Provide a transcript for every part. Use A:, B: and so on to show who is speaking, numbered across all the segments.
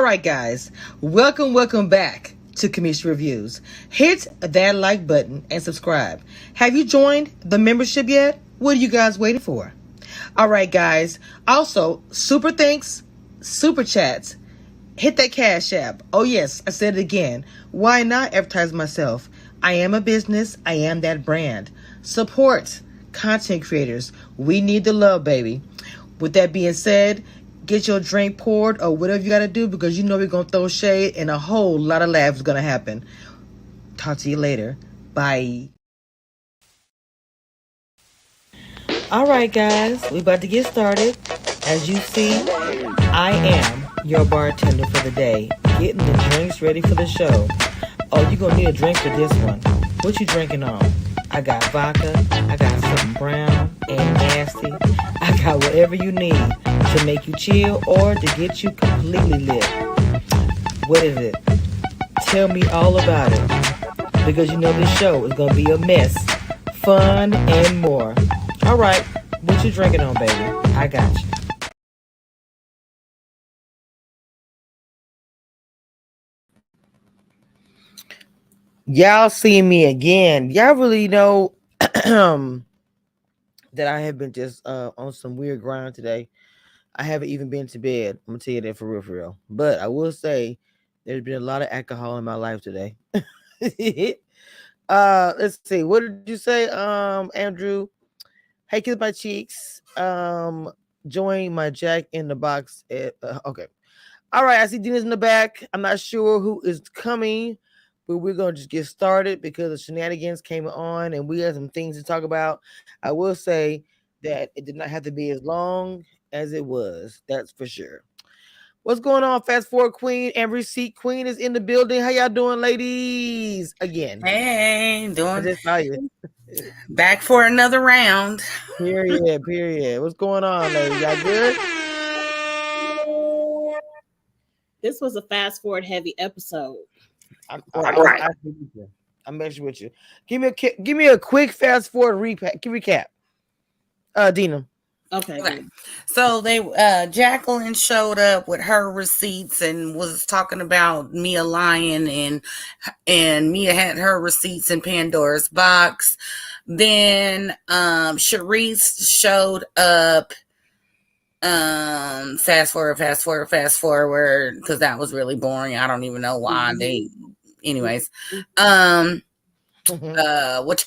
A: All right, guys, welcome back to Kamisha Reviews. Hit that like button and subscribe. Have you joined the membership yet? What are you guys waiting for? All right, guys. Also, super thanks, super chats. Hit that Cash App. Oh, yes, I said it again. Why not advertise myself? I am a business. I am that brand. Support content creators. We need the love, baby. With that being said, get your drink poured or whatever you got to do because you know we're going to throw shade and a whole lot of laughs is going to happen. Talk to you later. Bye. All right, guys, we about to get started. As you see, I am your bartender for the day, getting the drinks ready for the show. Oh, you're going to need a drink for this one. What you drinking on? I got vodka, I got something brown and nasty. I got whatever you need to make you chill or to get you completely lit. What is it? Tell me all about it. Because you know this show is going to be a mess, fun, and more. All right, what you drinking on, baby? I got you. Y'all see me again. Y'all really know that I have been just on some weird grind today. I haven't even been to bed. I'm gonna tell you that for real. But I will say there's been a lot of alcohol in my life today. Let's see. What did you say, Andrew? Hey, kiss my cheeks. Join my Jack in the Box. Okay. All right. I see Dina's in the back. I'm not sure who is coming, but we're gonna just get started because the shenanigans came on and we have some things to talk about. I will say that it did not have to be as long as it was. That's for sure. What's going on, Fast Forward Queen? And Receipt Queen is in the building. How y'all doing, ladies? Again.
B: Hey,
A: I
B: doing
A: just saw you.
B: back for another round.
A: Period. What's going on, ladies? Y'all good?
C: This was a fast forward heavy episode.
A: I'm messing with you. Give me a quick fast forward recap. Dina.
C: Okay.
B: So Jacqueline showed up with her receipts and was talking about Mia lying, and Mia had her receipts in Pandora's box. Then Charisse showed up. Fast forward, because that was really boring. I don't even know why they. Anyways, what you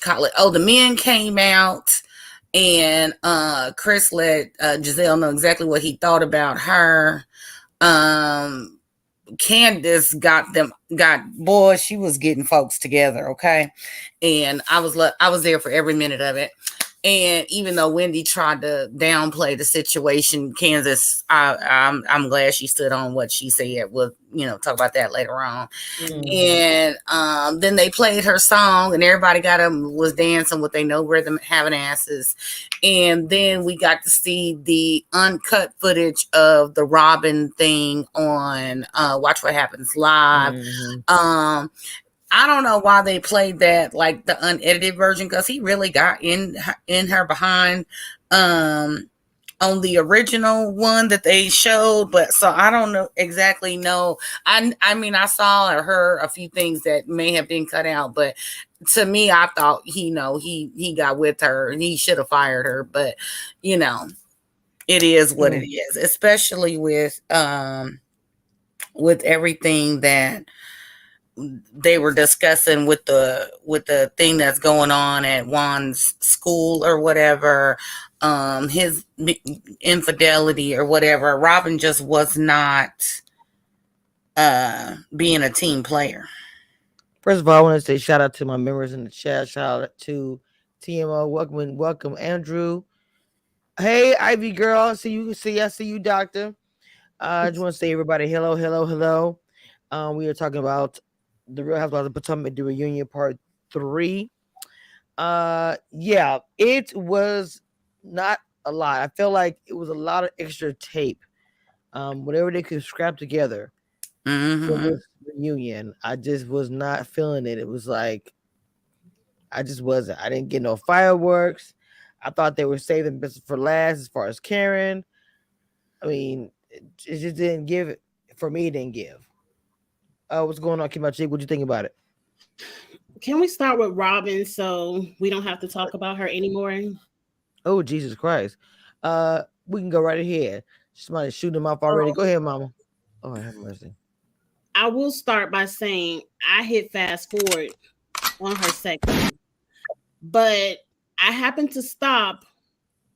B: call it? Oh, the men came out. And Chris let Giselle know exactly what he thought about her. Candiace boy, she was getting folks together, okay? And I was there for every minute of it. And even though Wendy tried to downplay the situation, Candiace, I'm glad she stood on what she said. We'll talk about that later on. Mm-hmm. And then they played her song, and everybody was dancing with "They Know Where Them Having Asses." And then we got to see the uncut footage of the Robin thing on Watch What Happens Live. Mm-hmm. I don't know why they played that, like the unedited version, because he really got in her behind on the original one that they showed. But so I don't exactly know. I mean, I saw or heard a few things that may have been cut out, but to me, I thought he got with her and he should have fired her. But it is what it is, especially with everything that they were discussing with the thing that's going on at Juan's school or whatever, his infidelity or whatever. Robin just was not being a team player.
A: First of all, I want to say shout out to my members in the chat. Shout out to TMO. Welcome, Andrew. Hey, Ivy girl. I see you, doctor. I just want to say everybody, hello. We are talking about the Real Housewives of Potomac, the reunion part 3. Yeah, it was not a lot. I felt like it was a lot of extra tape. Whatever they could scrap together for this reunion, I just was not feeling it. It was like I just wasn't. I didn't get no fireworks. I thought they were saving best for last as far as Karen. I mean, it just didn't give for me, it didn't give. What's going on, Kimachi? What you think about it?
C: Can we start with Robin so we don't have to talk about her anymore?
A: Oh, Jesus Christ. We can go right ahead. Somebody shooting him off already.
C: Oh,
A: Go ahead, Mama. Oh, have mercy.
C: I will start by saying I hit fast forward on her segment, but I happened to stop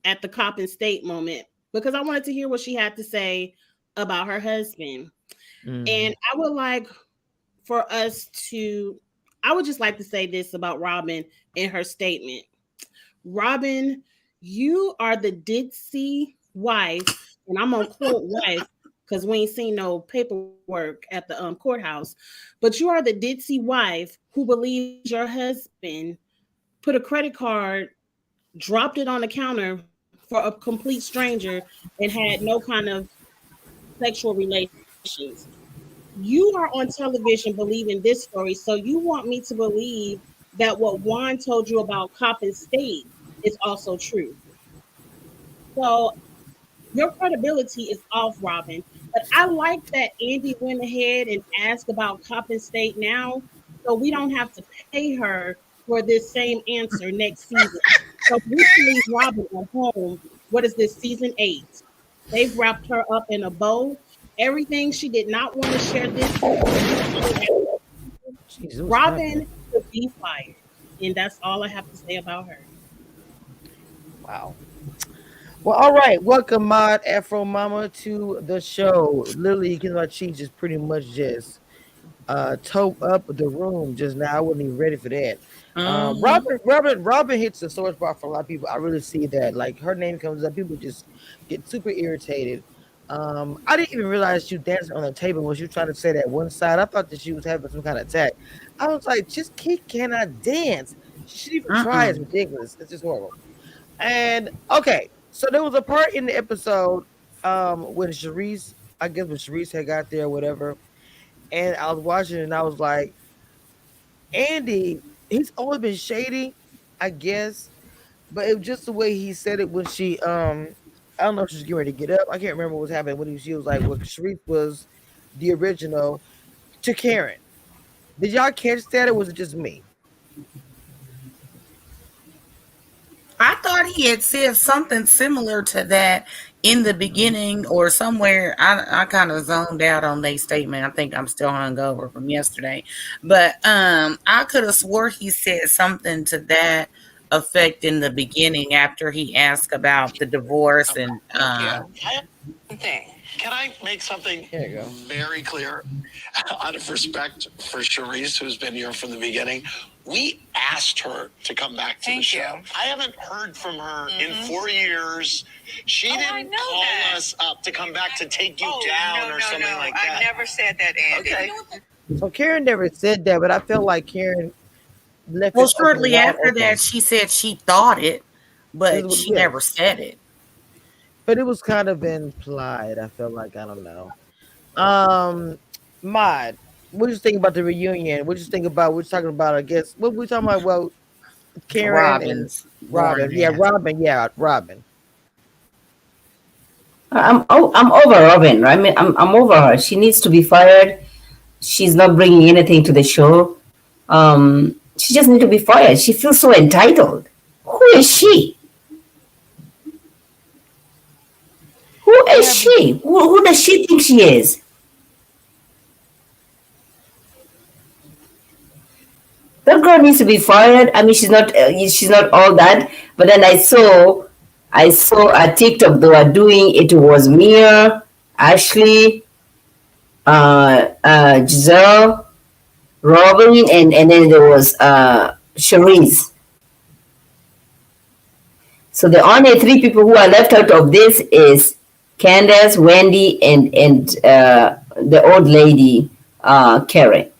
C: at the cop and state moment because I wanted to hear what she had to say about her husband. And I would like for us to, I would just like to say this about Robin in her statement. Robin, you are the ditzy wife, and I'm on quote wife because we ain't seen no paperwork at the courthouse, but you are the ditzy wife who believes your husband put a credit card, dropped it on the counter for a complete stranger, and had no kind of sexual relations. You are on television believing this story, so you want me to believe that what Juan told you about Coppin State is also true. So your credibility is off, Robin. But I like that Andy went ahead and asked about Coppin State now, so we don't have to pay her for this same answer next season. So we can leave Robin at home. What is this, season 8? They've wrapped her up in a bow. Everything she did not want to share this
A: Jesus,
C: Robin could be fired. And that's all I have to say about her.
A: wow. Well, all right. Welcome, Mod Afro Mama, to the show. Literally, Kimachi just pretty much just toe up the room just now. I wasn't even ready for that.
B: Mhm.
A: Robin hits the sore spot for a lot of people. I really see that. Like her name comes up, people just get super irritated. I didn't even realize she was dancing on the table when she was trying to say that one side. I thought that she was having some kind of attack. I was like, just Kate cannot dance. She should even try. It's
B: Mm-mm.
A: ridiculous. It's just horrible. And okay, so there was a part in the episode when Charisse, I guess when Charisse had got there, or whatever, and I was watching it and I was like, Andy, he's always been shady, I guess, but it was just the way he said it when she I don't know if she was getting ready to get up. I can't remember what was happening when she was like, well, Sharif was the original to Karen. Did y'all catch that or was it just me?
B: I thought he had said something similar to that in the beginning or somewhere. I kind of zoned out on their statement. I think I'm still hungover from yesterday. But I could have swore he said something to that effect in the beginning after he asked about the divorce and
D: Yeah. I have one thing. Can I make something
A: There you go.
D: very clear? Out of respect for Charisse, who's been here from the beginning, we asked her to come back to the show. I haven't heard from her in 4 years. She didn't call us up to come back to take you down or something like that.
E: I never said that, Andy.
D: Okay.
A: So Karen never said that, but I felt like Karen left
B: well,
A: it open
B: shortly
A: wide
B: after that,
A: open.
B: she said she thought it, but she
A: Yes,
B: never said it.
A: but it was kind of implied. I felt like I don't know. Um, Mod, what do you think about the reunion? What do you think about? We're talking about, I guess, what we talking about? Well, Karen and
B: Robin's
A: Robin.
B: born
A: Yeah,
B: death.
A: Robin. Yeah, Robin.
E: I'm over Robin. I mean, I'm over her. She needs to be fired. She's not bringing anything to the show. She just needs to be fired. She feels so entitled. Who is she? Who is
A: Yeah,
E: she? Who does she think she is? That girl needs to be fired. I mean, she's not all that. But then I saw a TikTok they were doing. It was Mia, Ashley, Giselle, Robin, and then there was Charisse. So the only three people who are left out of this is Candiace, Wendy, and the old lady, Karen.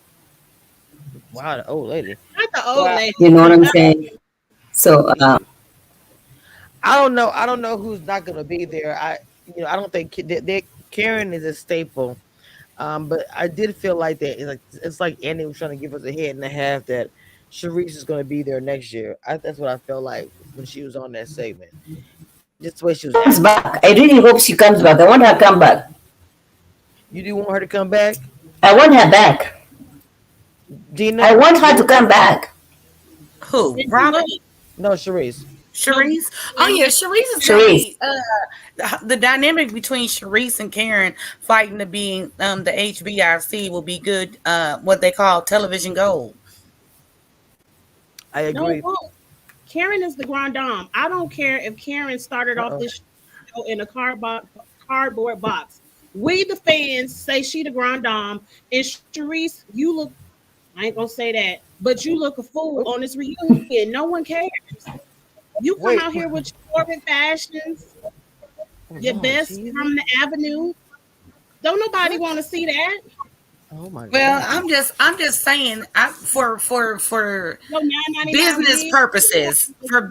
A: wow, the old lady.
C: Not the old lady.
E: You know what I'm saying? So
A: I don't know. I don't know who's not gonna be there. I don't think Karen is a staple. But I did feel like that. It's like Andy was trying to give us a head and a half that Sharice is gonna be there next year. That's what I felt like when she was on that segment. Just the way she was
E: comes
A: acting.
E: back. I really hope she comes back. I want her to come back.
A: You do want her to come back,
E: I want her back.
A: Dina?
E: I want her to come back.
B: Who? Robin?
A: No, Charisse.
B: Charisse? Oh yeah, Charisse is gonna
E: Charisse.
B: be the dynamic between Charisse and Karen fighting to be the HBIC will be good, what they call television gold.
A: I
C: No,
A: agree.
C: it won't. Karen is the grand dame. I don't care if Karen started off
A: Uh-oh.
C: this show in a cardboard box. We, the fans, say she the grand dame. And Charisse, you look, I ain't going to say that, but you look a fool on this reunion. No one cares. You come
A: Wait.
C: out here with your Corbin fashions, your
A: Lord
C: best
A: Jesus.
C: from the avenue. Don't nobody want to see that.
A: Oh my god.
B: Well, I'm just saying, for
C: No, $9.99
B: business
C: wig.
B: purposes, for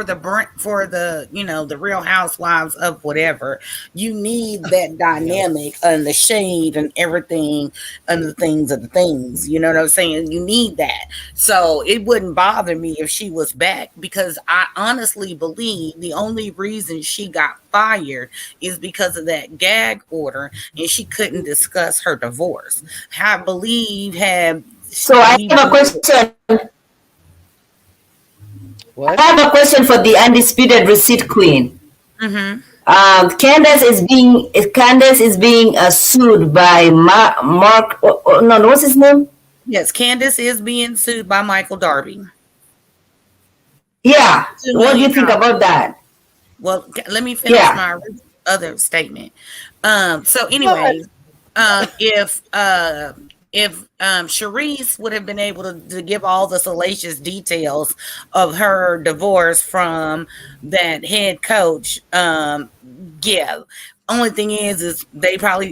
B: the brand, for the the Real Housewives of whatever, you need that dynamic and the shade and everything and the things of the things. You know what I'm saying? You need that. So it wouldn't bother me if she was back, because I honestly believe the only reason she got fired is because of that gag order, and she couldn't discuss her divorce. I believe had
E: So I
B: we
E: have a question.
A: What?
E: I have a question for the undisputed receipt queen.
B: Mhm.
E: Candace is being sued by Mark. No, what's his name?
B: Yes, Candiace is being sued by Michael Darby.
E: Yeah.
B: $2
E: What do you
B: million.
E: think about that?
B: Well, let me finish
E: Yeah.
B: my other statement. So anyways, if Charisse would have been able to give all the salacious details of her divorce from that head coach, yeah. Only thing is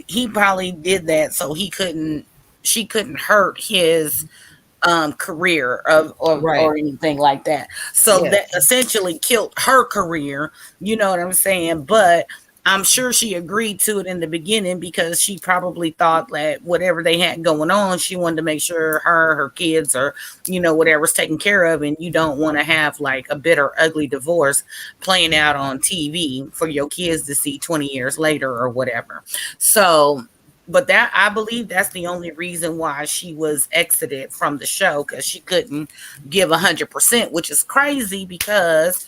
B: he probably did that so she couldn't hurt his career
A: Right.
B: or anything like that. So
A: Yes.
B: that essentially killed her career. You know what I'm saying? But I'm sure she agreed to it in the beginning because she probably thought that whatever they had going on, she wanted to make sure her kids, or whatever's taken care of, and you don't want to have like a bitter, ugly divorce playing out on TV for your kids to see 20 years later or whatever. So, but that, I believe that's the only reason why she was exited from the show, because she couldn't give 100%, which is crazy because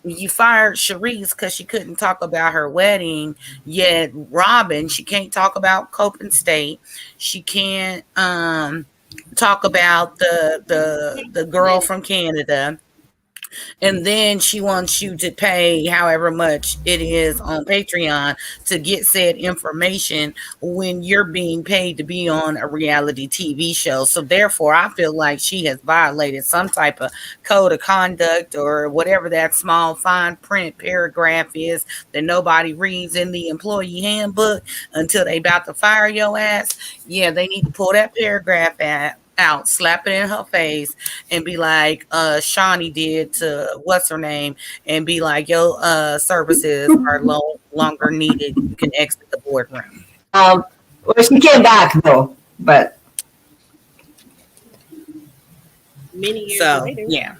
B: you fired Charisse because she couldn't talk about her wedding. Yet Robin, she can't talk about Copen State. She can't talk about the girl from Canada. And then she wants you to pay however much it is on Patreon to get said information when you're being paid to be on a reality TV show. So therefore, I feel like she has violated some type of code of conduct or whatever that small fine print paragraph is that nobody reads in the employee handbook until they about to fire your ass. Yeah, they need to pull that paragraph out, slap it in her face, and be like Shawnee did to what's her name, and be like, your services are longer needed. You can exit the boardroom.
E: Well, she came back though, but
C: Many years
B: So
C: later.
B: yeah.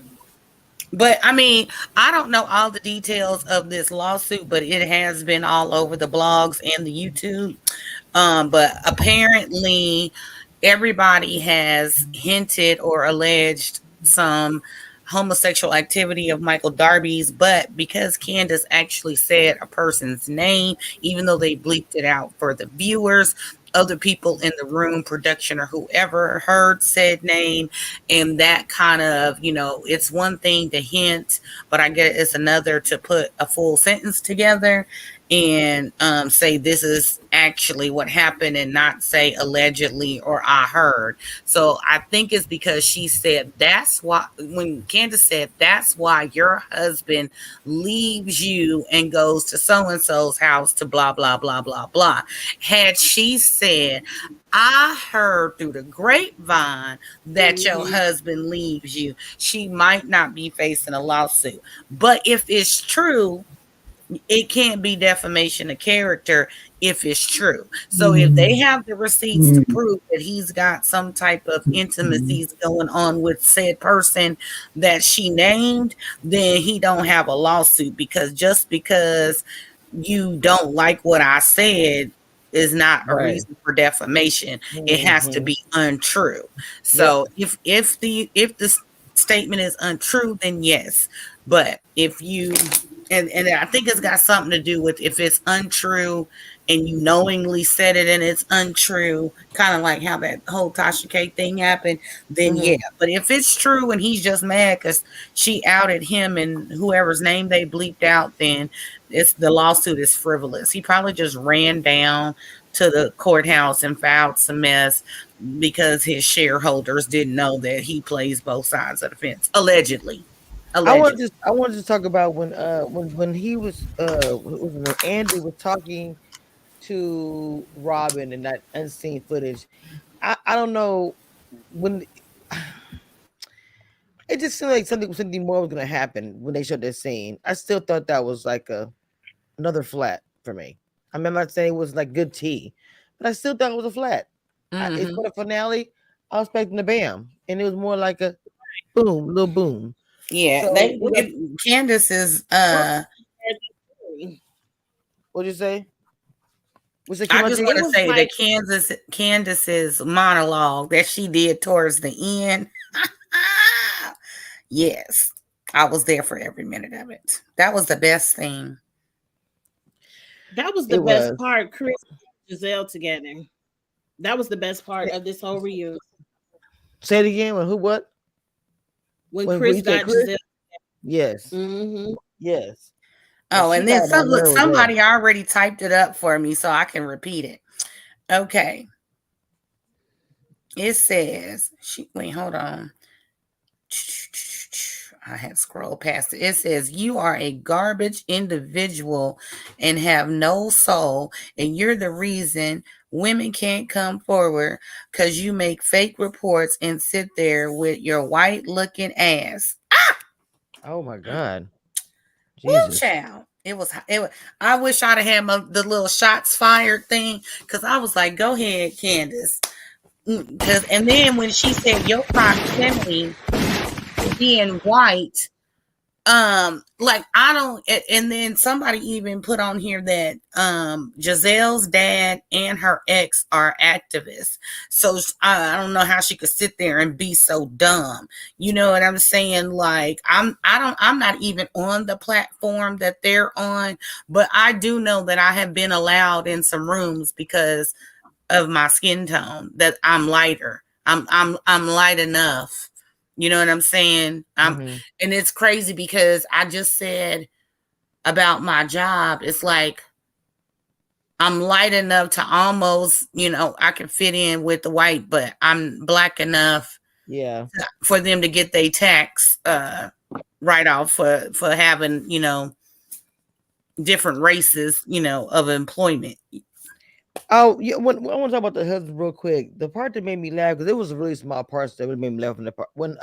B: But I mean, I don't know all the details of this lawsuit, but it has been all over the blogs and the YouTube. But apparently everybody has hinted or alleged some homosexual activity of Michael Darby's, but because Candiace actually said a person's name, even though they bleeped it out for the viewers, other people in the room, production or whoever, heard said name, and that kind of, it's one thing to hint, but I get it's another to put a full sentence together and say this is actually what happened and not say allegedly or I heard. So I think it's because she said that's why, when Candiace said that's why your husband leaves you and goes to so-and-so's house to blah, blah, blah, blah, blah. Had she said, I heard through the grapevine that your husband leaves you, she might not be facing a lawsuit. But if it's true, it can't be defamation of character if it's true. So if they have the receipts to prove that he's got some type of intimacies going on with said person that she named, then he don't have a lawsuit, because just because you don't like what I said is not a
A: Right.
B: reason for defamation. It has to
A: Mhm.
B: be untrue. So if the statement is untrue, then yes. But if you and I think it's got something to do with if it's untrue and you knowingly said it and it's untrue, kind of like how that whole Tasha K thing happened, then yeah. But if it's true and he's just mad because she outed him and whoever's name they bleeped out, then the lawsuit is frivolous. He probably just ran down to the courthouse and filed some mess because his shareholders didn't know that he plays both sides of the fence. Allegedly.
A: I wanted to talk about when he was when Andy was talking to Robin in that unseen footage. I don't know when it just seemed like something more was gonna happen when they showed that scene. I still thought that was like another flat for me. I mean, I'm not saying it was like good tea, but I still thought it was a flat. It's for the finale. I was expecting a bam, and it was more like a boom, little boom.
B: Yeah,
A: So
B: Candiace is
A: what'd you say?
B: I just want to say that Candiace's monologue that she did towards the end. Yes, I was there for every minute of it. That was the best thing.
C: That was the best part. Chris and Giselle together. That was the best part of this whole reunion.
A: Say it again. When who? What?
C: When Chris got Giselle.
A: Yes.
C: Mm-hmm.
A: Yes.
B: Oh, and then somebody already typed it up for me so I can repeat it. Okay. It says, wait, hold on. I had scrolled past it. It says, you are a garbage individual and have no soul, and you're the reason women can't come forward because you make fake reports and sit there with your white-looking ass. Ah!
A: Oh, my God.
B: Jesus. Woo, child. It was. I wish I'd have had the little shots fired thing because I was like, go ahead, Candiace. And then when she said your proximity being white, like I don't, and then somebody even put on here that Giselle's dad and her ex are activists, so I don't know how she could sit there and be so dumb. You know what I'm saying? Like I'm not even on the platform that they're on, but I do know that I have been allowed in some rooms because of my skin tone, that I'm lighter. I'm light enough. You know what I'm saying? And it's crazy because I just said about my job, it's like I'm light enough to almost, I can fit in with the white, but I'm black enough for them to get their tax write off for having, different races, of employment.
A: Oh, yeah. I want to talk about the husband real quick. The part that made me laugh, because it was a really small part that would made me laugh in the part when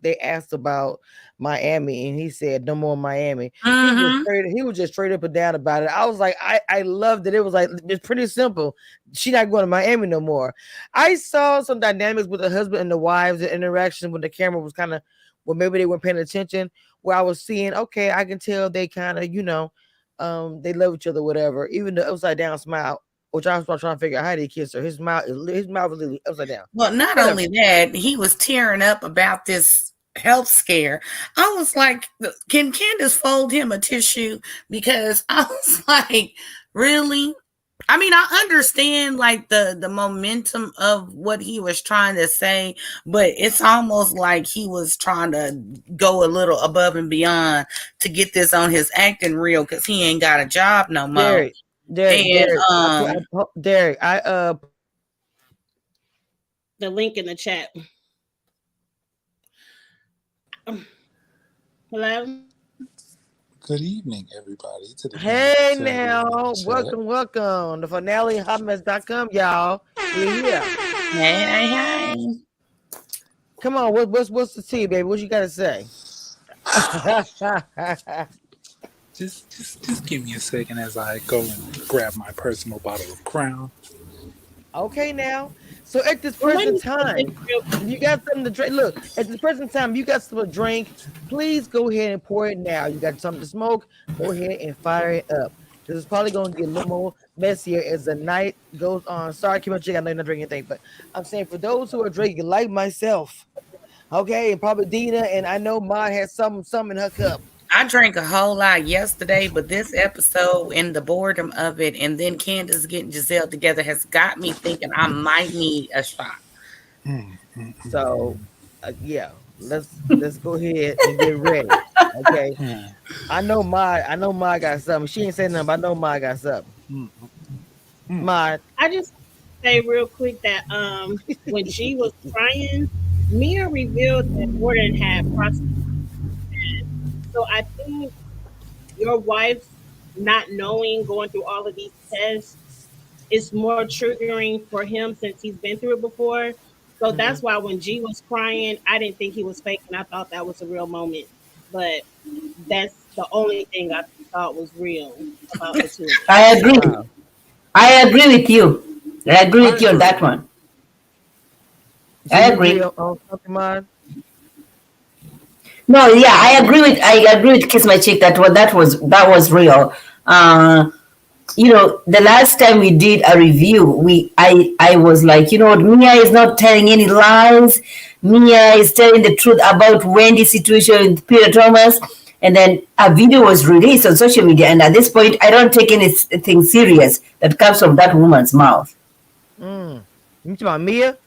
A: they asked about Miami and he said no more Miami. He was just straight up and down about it. I was like, I loved it. It was like it's pretty simple. She's not going to Miami no more. I saw some dynamics with the husband and the wives, the interaction when the camera was kind of, well, maybe they weren't paying attention. Where I was seeing, okay, I can tell they kind of, they love each other, whatever. Even the upside down smile. Which I was trying to figure out how they kiss her. His mouth was literally upside down.
B: Well, not only that, he was tearing up about this health scare. I was like, can Candiace fold him a tissue? Because I was like, really? I mean, I understand like the momentum of what he was trying to say, but it's almost like he was trying to go a little above and beyond to get this on his acting reel because he ain't got a job no more.
A: Derek,
C: the link in the chat. Hello.
F: Good evening, everybody.
A: Hey now, welcome. The finale hotmess.com, y'all. We're here.
B: Hey.
A: Come on, what's the tea, baby? What you gotta say?
F: Just give me a second as I go and grab my personal bottle of Crown.
A: Okay, now. So at this present time, you got something to drink. Look, at this present time, you got something to drink. Please go ahead and pour it now. You got something to smoke. Go ahead and fire it up. This is probably going to get a little more messier as the night goes on. Sorry, keep on drinking. I know you're not drinking anything, but I'm saying for those who are drinking, like myself, okay, and probably Dina, and I know Ma has some in her cup.
B: I drank a whole lot yesterday, but this episode and the boredom of it, and then Candiace getting Giselle together has got me thinking I might need a shot.
A: So, yeah, let's go ahead and get ready. Okay, I know Ma got something. She ain't saying nothing, but I know Ma got something. Ma,
C: I just say real quick that when she was crying, Mia revealed that Gordon had prostate. So I think your wife not knowing, going through all of these tests, is more triggering for him since he's been through it before. So that's why when G was crying, I didn't think he was faking. I thought that was a real moment. But that's the only thing I thought was real about the two.
E: I agree.
A: wow.
E: I agree with you. I agree with you on that one.
A: So
E: I
A: you
E: agree.
A: on something, Ma?
E: No, yeah, I agree with Kiss My Chick that was real. The last time we did a review, I was like, what, Mia is not telling any lies. Mia is telling the truth about Wendy's situation with Peter Thomas. And then a video was released on social media. And at this point, I don't take anything serious that comes from that woman's mouth.
A: You talking about Mia?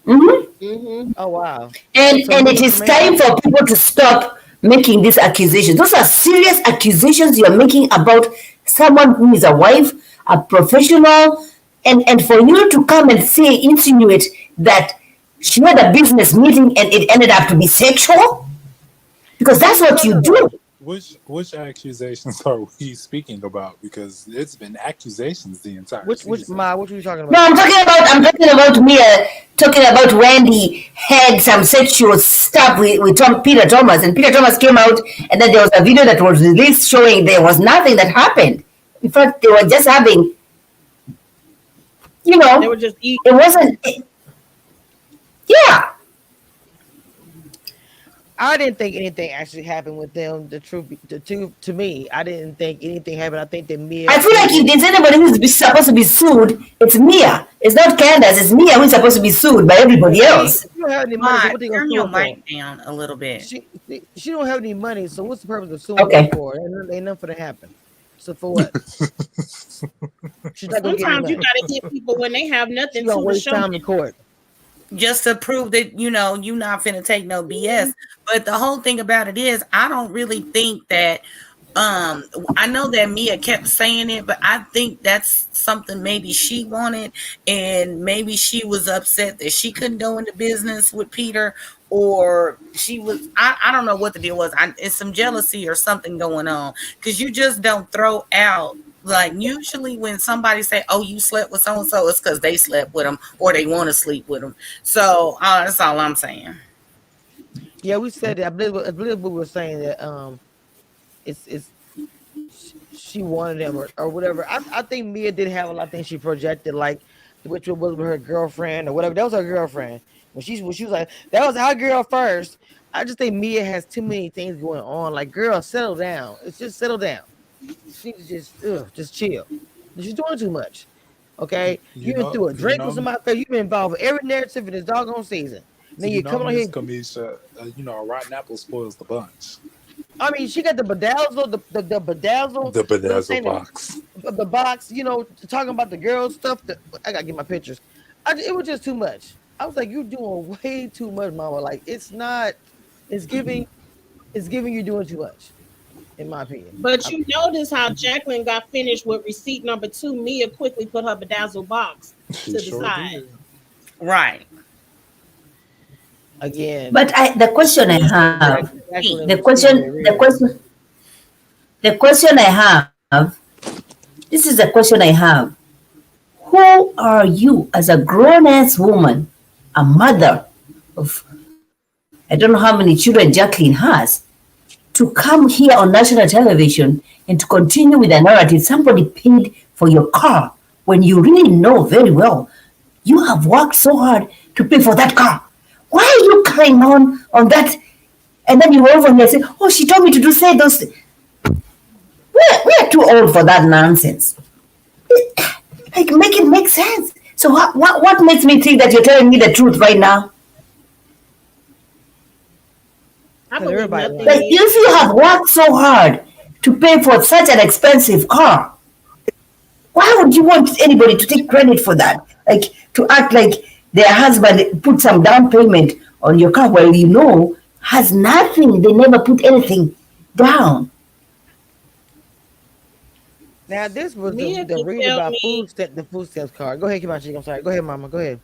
E: Mm-hmm.
A: Oh wow.
E: And
A: So
E: it is time for people to stop making these accusations. Those are serious accusations you're making about someone who is a wife, a professional, and for you to come and insinuate that she had a business meeting and it ended up to be sexual, because that's what you do.
F: Which accusations are we speaking about? Because it's been accusations the entire
A: which
F: season.
A: Ma? What are you talking about?
E: No, I'm talking about Mia, talking about Wendy had some sexual stuff with Peter Thomas, and Peter Thomas came out, and then there was a video that was released showing there was nothing that happened. In fact, they were just having,
C: They were just eating.
E: it wasn't, yeah.
A: I didn't think anything actually happened with them. To me, I didn't think anything happened. I think that Mia.
E: I feel like if there's anybody who's supposed to be sued, it's Mia. It's not Candiace. It's Mia who's supposed to be sued by everybody else.
A: She don't have any money. So what they gonna
B: Turn
A: sue
B: your
A: her for?
B: mic down a little bit.
A: She don't have any money. So what's the purpose of suing
E: Okay.
A: her for? Ain't nothing for to happen. So for what? She's not gonna get any
C: Sometimes you
A: money.
C: gotta hit people when they have
A: She's
C: nothing
A: gonna
C: to
A: waste
C: show.
A: time in court.
B: Just to prove that you not finna take no BS. But the whole thing about it is, I don't really think that. I know that Mia kept saying it, but I think that's something maybe she wanted, and maybe she was upset that she couldn't go into business with Peter, or she was. I don't know what the deal was. It's some jealousy or something going on, because you just don't throw out. Like usually when somebody say, "Oh, you slept with so and so," it's because they slept with them or they want to sleep with them. So that's all I'm saying.
A: Yeah, we said that. I believe we were saying that it's she wanted them or whatever. I think Mia did have a lot of things she projected, like which was with her girlfriend or whatever. That was her girlfriend. When she was like, that was our girl first. I just think Mia has too many things going on. Like, girl, settle down. It's just settle down. She just chill. She's doing too much. Okay, you been through a drink with somebody. You've been involved with every narrative in this doggone season. And then you come on here.
F: Kamisha, a rotten apple spoils the bunch.
A: I mean, she got the bedazzle, the bedazzle,
F: The bedazzle box.
A: The box. Talking about the girl stuff. I gotta get my pictures. It was just too much. I was like, you're doing way too much, mama. Like, it's not. It's giving you doing too much, in my opinion.
C: But you notice how Jacqueline got finished with receipt number 2. Mia quickly put her bedazzle box to the side.
F: Did.
B: Right.
A: Again.
E: But the question I have, the question I have, this is the question I have. Who are you as a grown-ass woman, a mother of, I don't know how many children Jacqueline has, to come here on national television and to continue with the narrative? Somebody paid for your car when you really know very well you have worked so hard to pay for that car. Why are you carrying on that? And then you over here and say, "Oh, she told me to say those things." We're too old for that nonsense. Like, make it make sense. So what makes me think that you're telling me the truth right now?
C: I believe
A: everybody
C: nothing.
E: Like, if you have worked so hard to pay for such an expensive car, why would you want anybody to take credit for that? Like, to act like their husband put some down payment on your car, well, you know, has nothing. They never put anything down.
A: Now this was
C: Mia
A: the
C: could
A: read
C: tell
A: about
C: me.
A: the food stamps card. Go ahead, Kimachi. I'm sorry. Go ahead, Mama. Go ahead.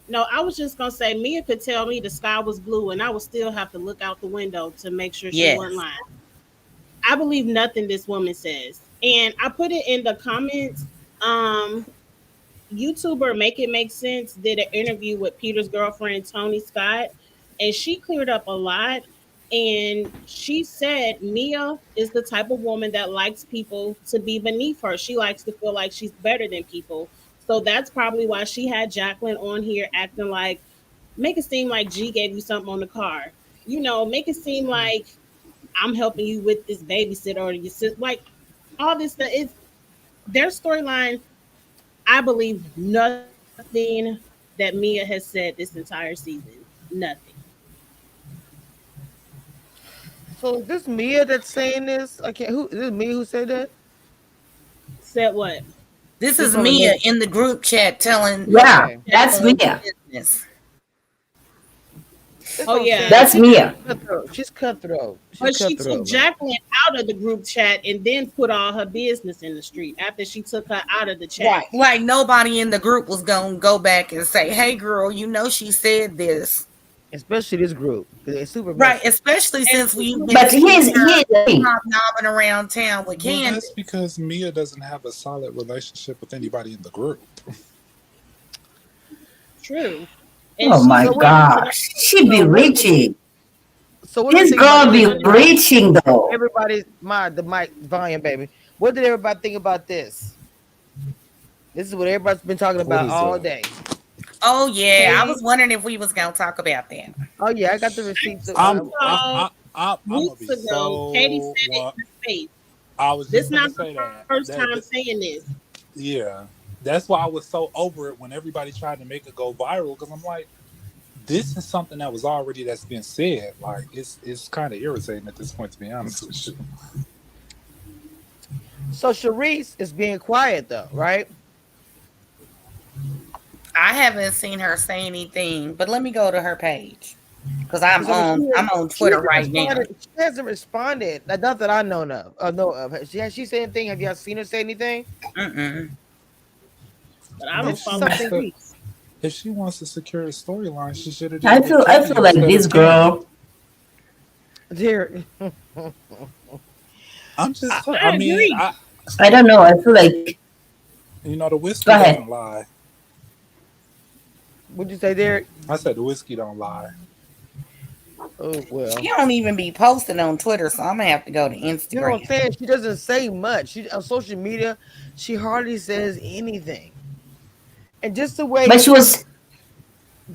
C: No, I was just gonna say Mia could tell me the sky was blue, and I would still have to look out the window to make sure she
B: Yes.
C: wasn't lying. I believe nothing this woman says, and I put it in the comments. YouTuber Make It Make Sense did an interview with Peter's girlfriend Tony Scott, and she cleared up a lot. And she said Mia is the type of woman that likes people to be beneath her. She likes to feel like she's better than people. So that's probably why she had Jacqueline on here acting like, make it seem like G gave you something on the car. You know, make it seem like I'm helping you with this babysitter or your sister. Like all this stuff is their storyline. I believe nothing that Mia has said this entire season. Nothing.
A: So is this Mia that's saying this? I can't. Who is this? Mia who said that?
C: Said what?
B: This
A: This
B: is
A: on the
B: Mia
A: next-
B: in the group chat telling
E: Yeah,
A: Okay.
E: that's Mia.
B: business.
A: That's
C: Oh,
A: what I'm
C: yeah.
A: saying.
E: That's Mia.
A: She's cutthroat.
C: But
A: She's
C: she
A: cutthroat.
C: took Jacqueline out of the group chat and then put all her business in the street after she took her out of the chat.
B: Right. Like nobody in the group was gonna go back and say, "Hey, girl, you know she said this."
A: Especially this group. 'Cause it's super
B: Right.
A: messy.
B: Especially since we've been
E: But here's the thing.
B: knobbing around town with
F: Well,
B: Candiace.
F: that's because Mia doesn't have a solid relationship with anybody in the group.
C: True. And
E: Oh
C: she's
E: my
C: a woman,
E: gosh, she be reaching.
A: So what do you
E: This
A: think
E: girl
A: about
E: be
A: this?
E: reaching though.
A: Everybody, the mic volume, baby. What did everybody think about this? This is what everybody's been talking about
F: is
A: all
F: that?
A: day.
B: Oh yeah, I
C: Okay.
B: was wondering if we was gonna talk about that.
A: Oh yeah, I got the receipts.
F: I'm gonna be
C: weeks ago,
F: so.
C: Katie said it in her face.
F: I was
C: This
F: just
C: not
F: gonna say
C: the
F: that.
C: first
F: That-
C: time
F: that-
C: saying this.
F: Yeah, that's why I was so over it when everybody tried to make it go viral. Because I'm like, this is something that's been said. Like it's kind of irritating at this point, to be honest with you.
A: So Charisse is being quiet though, right?
B: I haven't seen her say anything, but let me go to her page because I'm on Twitter right now.
A: She hasn't responded. Not that I know of. Has she said anything? Have y'all seen her say anything?
B: Mm-mm.
C: But I don't
F: If she
C: follow
F: wants
C: Charisse.
F: if she wants to secure a storyline, she should have.
E: I feel like this girl.
A: Dear,
F: I'm just.
C: I
F: I mean,
C: agree.
E: I don't know. I feel like
F: the whiskey
E: Go ahead.
F: doesn't lie.
A: what'd you say, Derek?
F: I said the whiskey don't lie.
A: Oh well.
B: She don't even be posting on Twitter, so I'm gonna have to go to
A: You know what I'm
B: Instagram.
A: saying? She doesn't say much. She on social media, she hardly says anything. And just the way,
E: but she was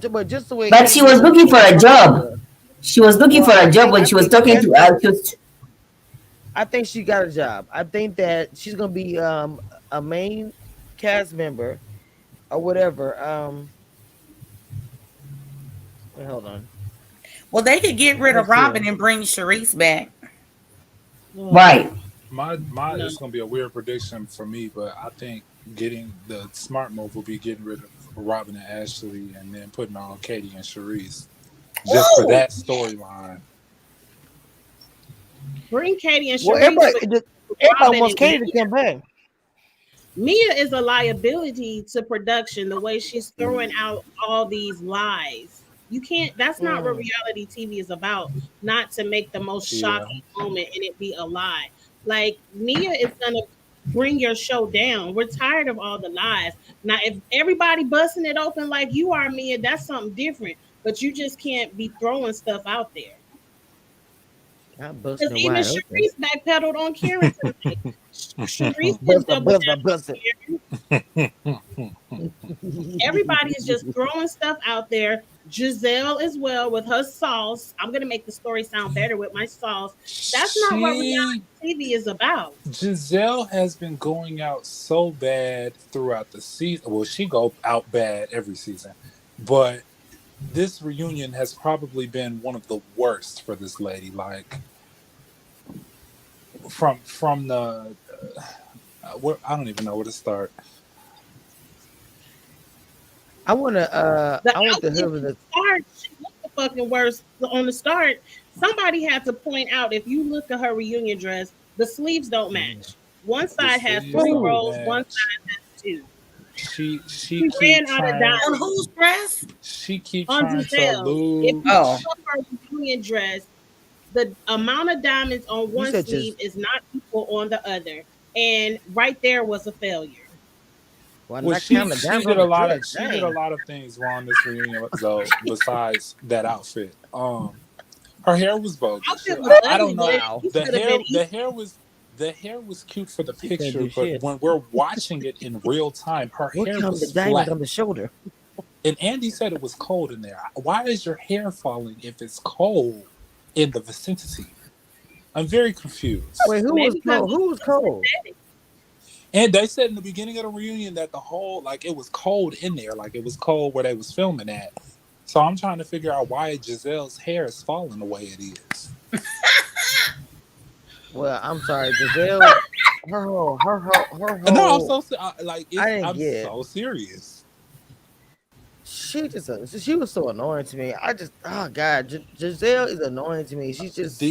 A: she
E: was looking for a job. She was looking
A: Well,
E: for a job when she was talking to us.
A: I think she got a job. I think that she's gonna be a main cast member or whatever. Wait, hold on.
B: Well, they could get rid of
A: Let's see.
B: Robin and bring Charisse back.
E: Right.
F: My it's gonna be a weird prediction for me, but I think getting the smart move will be getting rid of Robin and Ashley, and then putting on Katie and Charisse just for that storyline.
C: Bring Katie and
A: Well,
C: Charisse.
A: everybody
C: Robin
A: wants
C: and
A: Katie to come back.
C: Mia is a liability to production the way she's throwing out all these lies. You can't, that's not what reality TV is about, not to make the most shocking moment and it be a lie. Like, Mia is going to bring your show down. We're tired of all the lies. Now, if everybody busting it open like you are, Mia, that's something different. But you just can't be throwing stuff out there.
A: I'm busting
C: Because
A: it
C: even
A: wide open.
C: Charisse backpedaled on Karen tonight. Charisse is
A: Buzzer,
C: double
A: buzzer,
C: down
A: buzzer.
C: here. Everybody is just throwing stuff out there. Giselle as well with her sauce. I'm gonna make the story sound better with my sauce. That's not what reality TV is about.
F: Giselle has been going out so bad throughout the season. Well, she go out bad every season, but this reunion has probably been one of the worst for this lady. Like from the, I don't even know where to start.
A: I want to
C: Outfit
A: the
C: start, she looked the fucking worst on the start. Somebody had to point out, if you look at her reunion dress, the sleeves don't match. One side has 3 rows, one side has 2.
F: She
C: ran out of dime.
B: On whose dress?
F: She keeps
C: On
F: trying to
C: Giselle. If
F: lose.
C: you look at her reunion dress, the amount of diamonds on one sleeve is not equal on the other, and right there was a failure.
F: Well, she did a lot of things wrong this reunion though. Besides that outfit, her hair was bogus. I don't know. The hair was cute for the picture, but when we're watching it in real time, her hair was flat
A: on the shoulder.
F: And Andy said it was cold in there. Why is your hair falling if it's cold in the vicinity? I'm very confused.
A: Wait, who was cold? Who was cold?
F: And they said in the beginning of the reunion that the whole, like, it was cold in there. Like, it was cold where they was filming at. So I'm trying to figure out why Giselle's hair is falling the way it is.
A: Well, I'm sorry, Giselle. Her whole.
F: No, I'm so serious.
A: She was so annoying to me. Giselle is annoying to me. She's just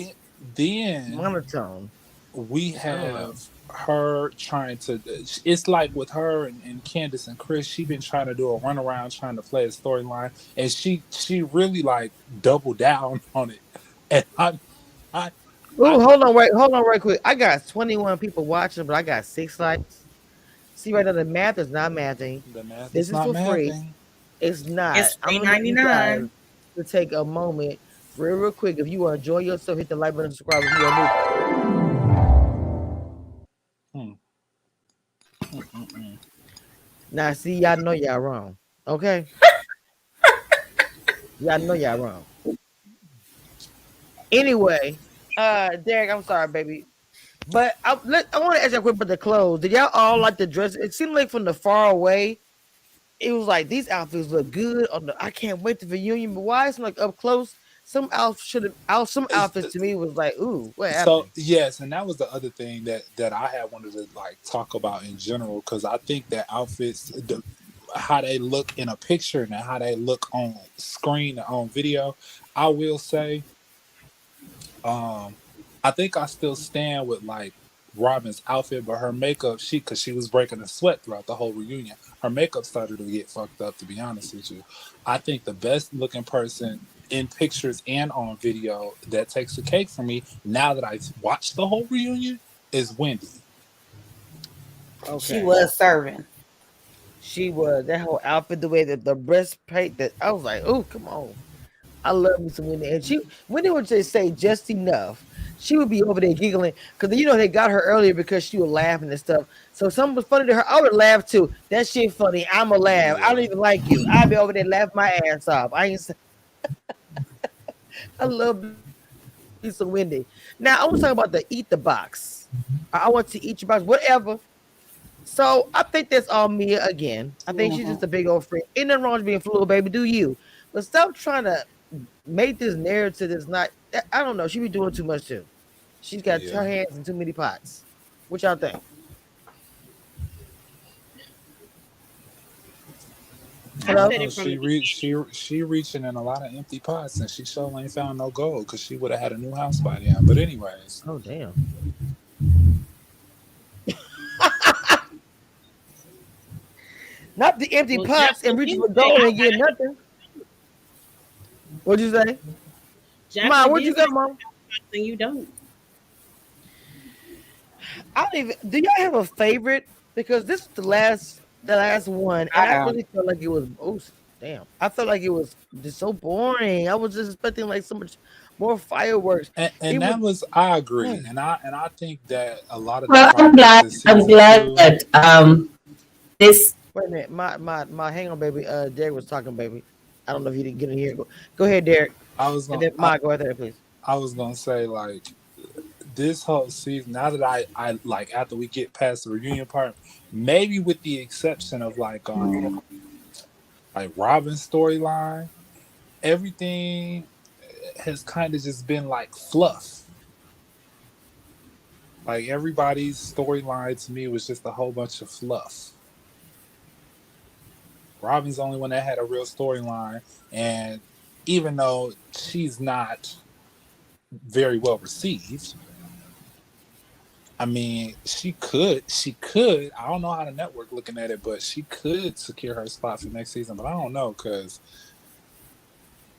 F: then
A: monotone.
F: We have her trying to. It's like with her and Candiace and Chris. She been trying to do a runaround, trying to play a storyline, and she really like doubled down on it. And
A: hold on, right quick. I got 21 people watching, but I got 6 likes. See right now, the math is not mathing.
F: The math
A: this is
F: not
A: for
F: mathing.
A: Free. It's not.
B: It's
A: $3.99 to take a moment, real quick. If you want to enjoy yourself, hit the like button, subscribe if you are new. Now, see, y'all know y'all wrong. Okay, y'all know y'all wrong. Anyway, Derek, I'm sorry, baby, but I want to ask you quick about the clothes. Did y'all all like the dress? It seemed like from the far away, it was like these outfits look good. I can't wait to reunion, but why it's like up close? Some outfits to me was like, ooh, what happened?
F: So yes, and that was the other thing that I had wanted to like talk about in general, because I think that outfits, how they look in a picture and how they look on screen and on video, I will say, I think I still stand with like Robin's outfit, but her makeup, because she was breaking a sweat throughout the whole reunion, her makeup started to get fucked up, to be honest with you. I think the best looking person in pictures and on video that takes the cake for me, now that I've watched the whole reunion, is Wendy.
B: Okay. She was serving.
A: She was. That whole outfit, the way that the breastplate, that I was like, oh, come on. I love me some Wendy. And Wendy would just say just enough. She would be over there giggling because they got her earlier because she was laughing and stuff. So something was funny to her. I would laugh too. That shit funny. I'ma laugh. I don't even like you. I'll be over there laughing my ass off. I love me some Wendy. Now I want to talk about the eat the box. I want to eat your box, whatever. So I think that's all Mia again. I think she's just a big old freak. Ain't nothing wrong with being fluid, baby. Do you? But stop trying to make this narrative that's not. I don't know. She be doing too much too. She's got her hands in too many pots. What y'all think?
F: Hello? She reaching in a lot of empty pots, and she sure ain't found no gold because she would have had a new house by now. But anyways.
A: Oh damn. Not the empty pots and reaching for gold and get nothing. What'd you say? Mom, what'd you got, Mom?
C: And you don't.
A: I don't even. Do y'all have a favorite? Because this is the last one, and I really felt like it was. Oh, Damn. I felt like it was just so boring. I was just expecting like so much more fireworks.
F: And
A: It was
F: that was, I agree, and I think that a lot of the
E: Well,
F: problems this
E: I'm
F: season
E: glad
F: too.
E: that this.
A: wait a minute. My hang on, baby. Derek was talking, baby. I don't know if you didn't get in here. Go ahead, Derek.
F: I was
A: And
F: gonna,
A: then Ma, go ahead there, please.
F: I was gonna say like this whole season. Now that I like after we get past the reunion part, maybe with the exception of like Robin's storyline, everything has kind of just been like fluff. Like everybody's storyline to me was just a whole bunch of fluff. Robin's the only one that had a real storyline, and even though she's not very well received, I mean, she could. I don't know how the network looking at it, but she could secure her spot for next season. But I don't know because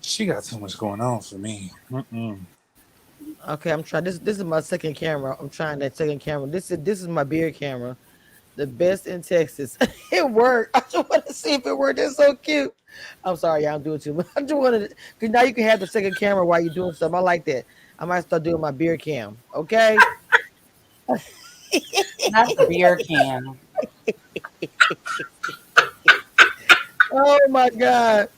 F: she got too much going on for me.
A: Okay, I'm trying. This is my second camera. I'm trying that second camera. This is my beard camera, the best in Texas. It worked. I just want to see if it worked. It's so cute. I'm sorry, y'all. I'm doing too much. I just wanted to, because now you can have the second camera while you're doing something. I like that. I might start doing my beer cam. Okay.
B: Not the beer can.
A: Oh my God.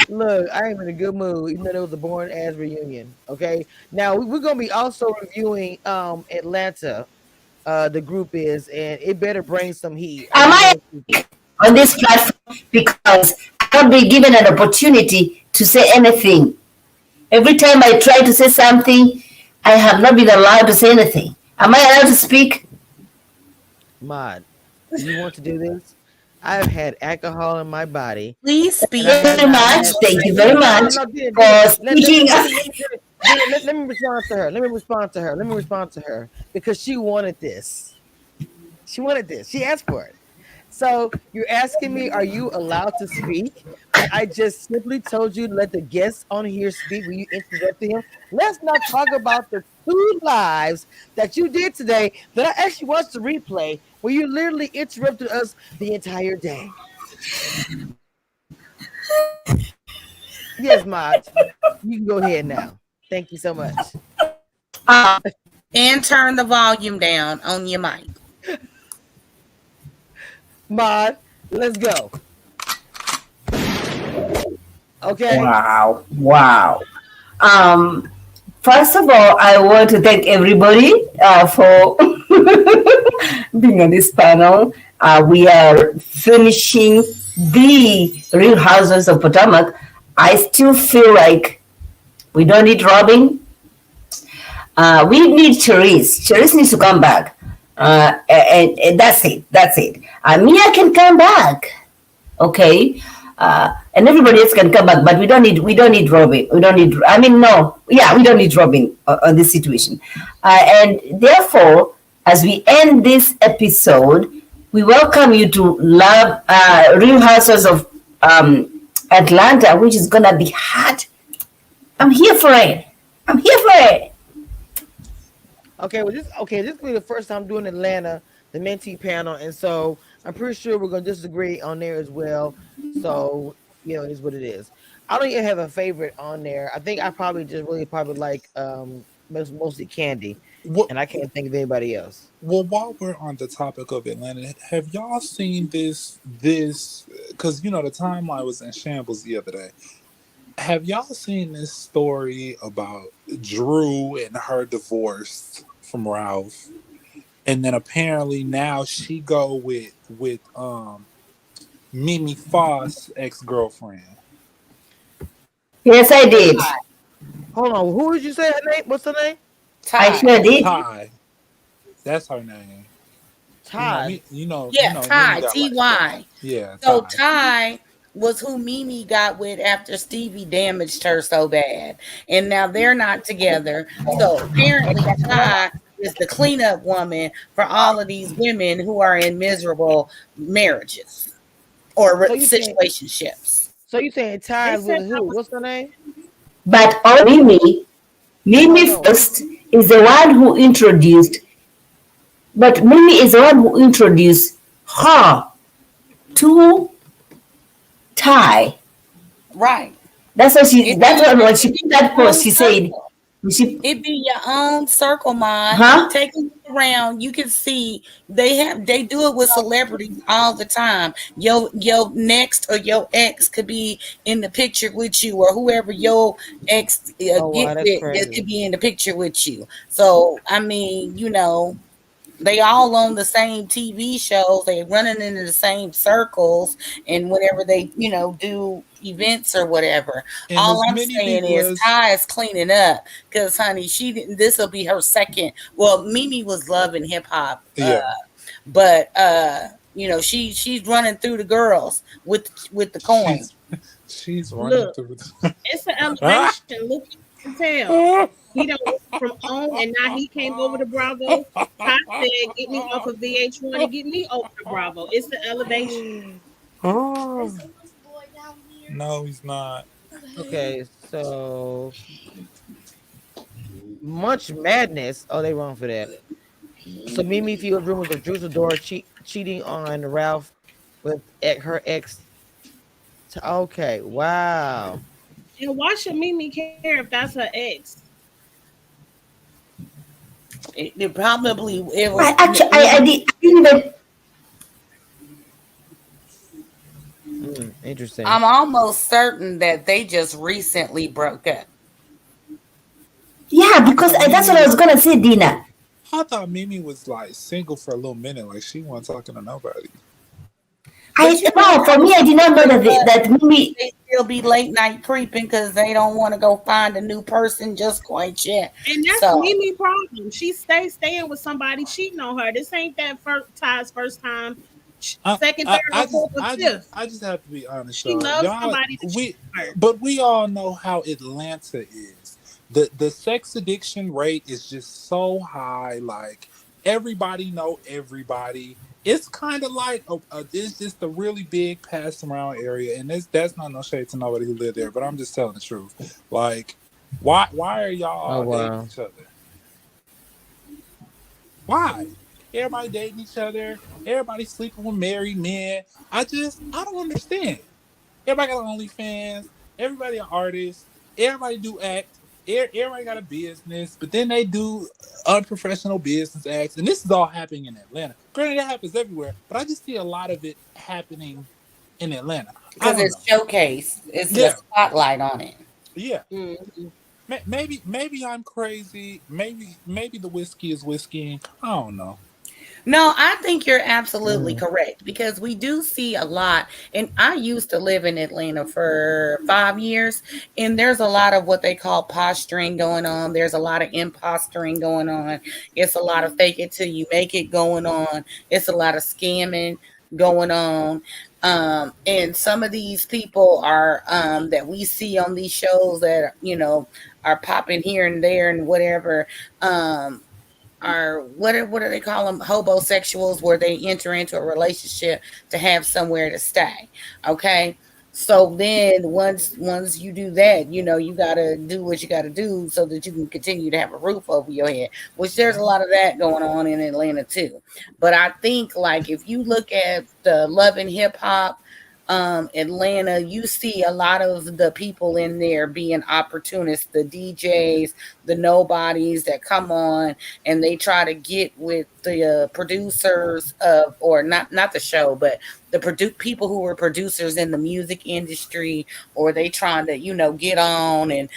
A: Look, I am in a good mood, even though it was a boring ass reunion. Okay. Now we're gonna be also reviewing Atlanta. The group is, and it better bring some heat.
E: Am I on this platform because I not be given an opportunity to say anything? Every time I try to say something, I have not been allowed to say anything. Am I allowed to speak?
A: Mod, do you want to do this? I've had alcohol in my body.
B: Please speak.
E: Thank you very much. Thank you very much for speaking.
A: Let me respond to her. Let me respond to her because she wanted this. She asked for it. So you're asking me, are you allowed to speak? And I just simply told you to let the guests on here speak when you interrupted him. Let's not talk about the 2 lives that you did today that I actually watched the replay where you literally interrupted us the entire day. Yes, Maj. You can go ahead now. Thank you so much.
B: And turn the volume down on your mic.
A: Mod, let's go. Okay.
E: Wow. First of all, I want to thank everybody for being on this panel. We are finishing the Real Housewives of Potomac. I still feel like we don't need Robin. We need Charisse. Charisse needs to come back. And that's it. Mia can come back. Okay. And everybody else can come back, but we don't need Robin. We don't need Robin on this situation. And therefore, as we end this episode, we welcome you to love Real Housewives of Atlanta, which is gonna be hot. I'm here for it.
A: Okay, this will be the first time doing Atlanta, the mentee panel, and so I'm pretty sure we're gonna disagree on there as well. So it is what it is. I don't even have a favorite on there. I think I probably just really like mostly Candy, and I can't think of anybody else.
F: Well, while we're on the topic of Atlanta, have y'all seen this? Because the timeline was in shambles the other day. Have y'all seen this story about Drew and her divorce from Ralph? And then apparently now she go with Mimi Foss' ex-girlfriend.
E: Yes, I did.
A: Hold on, who did you say her name? What's her name?
E: I sure did.
F: Ty. That's her name.
A: Ty.
B: Ty. T-Y.
F: Yeah.
B: So Ty was who Mimi got with after Stevie damaged her so bad. And now they're not together. So apparently Ty is the cleanup woman for all of these women who are in miserable marriages or situationships.
A: So you saying Ty with who? What's her name?
E: But Mimi first is the one who introduced. But Mimi is the one who introduced her to Ty.
B: Right.
E: That's what she.
B: It
E: That's
B: be
E: what when she put that
B: your
E: post.
B: own
E: She said,
B: circle.
E: "She,
B: It be your own circle, mind.
E: huh?
B: Take a look around. You can see they do it with celebrities all the time. Your next or your ex could be in the picture with you, or whoever your ex
A: Oh
B: get
A: wow, that's
B: with that
A: crazy.
B: could be in the picture with you. So I mean, they all on the same TV shows. They running into the same circles, and whenever they, do events or whatever.
F: And
B: All
F: as
B: I'm
F: many
B: saying
F: people
B: is
F: as
B: Ty is cleaning up because, honey, she didn't. This will be her second. Well, Mimi was loving hip hop,
F: yeah,
B: but she's running through the girls with the coin.
F: she's she's running
C: Look,
F: through.
C: it's an
F: Ah!
C: elevation. Look, you can tell. He don't went from on, and now he came over to Bravo. Ty said, "Get me off of VH1 and get me over to Bravo." It's the elevation.
F: Oh, no, he's not.
A: Okay, so Much Madness. Oh, they wrong for that. So Mimi fueled rumors of Drew's Adora cheating on Ralph with her ex. Okay, wow.
C: And why should Mimi care if that's her ex?
B: It probably it
E: I
B: was
E: actually, I didn't even.
A: Interesting.
B: I'm almost certain that they just recently broke up.
E: Yeah, because that's what I was gonna say, Dina.
F: I thought Mimi was like single for a little minute, like she wasn't talking to nobody.
E: No, for me, I did not know that Mimi.
B: They still be late night creeping because they don't want to go find a new person just quite yet.
C: And that's
B: So
C: Mimi problem. She staying with somebody cheating on her. This ain't that Ty's first time, second, third, or fourth, or fifth.
F: I just have to be honest.
C: She loves somebody to cheat on her.
F: But we all know how Atlanta is. The sex addiction rate is just so high. Like everybody know everybody. It's kind of like it's just a really big pass around area, and that's not no shade to nobody who lived there. But I'm just telling the truth. Like, why are y'all dating each other? Why? Everybody dating each other. Everybody sleeping with married men. I don't understand. Everybody got OnlyFans. Everybody an artist. Everybody do act. Everybody got a business, but then they do unprofessional business acts. And this is all happening in Atlanta. Granted, it happens everywhere, but I just see a lot of it happening in Atlanta.
B: because it's showcase, it's the spotlight on it.
F: Yeah.
C: Mm-hmm.
F: Maybe I'm crazy. Maybe the whiskey is whiskey. I don't know.
B: No, I think you're absolutely correct because we do see a lot. And I used to live in Atlanta for 5 years, and there's a lot of what they call posturing going on. There's a lot of impostering going on. It's a lot of fake it till you make it going on. It's a lot of scamming going on. And some of these people are that we see on these shows that are popping here and there and whatever. Are what do they call them, hobosexuals, where they enter into a relationship to have somewhere to stay. Okay, so then once you do that, you got to do what you got to do so that you can continue to have a roof over your head, which there's a lot of that going on in Atlanta too. But I think, like, if you look at the Love and Hip Hop Atlanta, you see a lot of the people in there being opportunists, the DJs, the nobodies that come on and they try to get with the producers of, or not the show, but the people who were producers in the music industry, or they trying to get on, and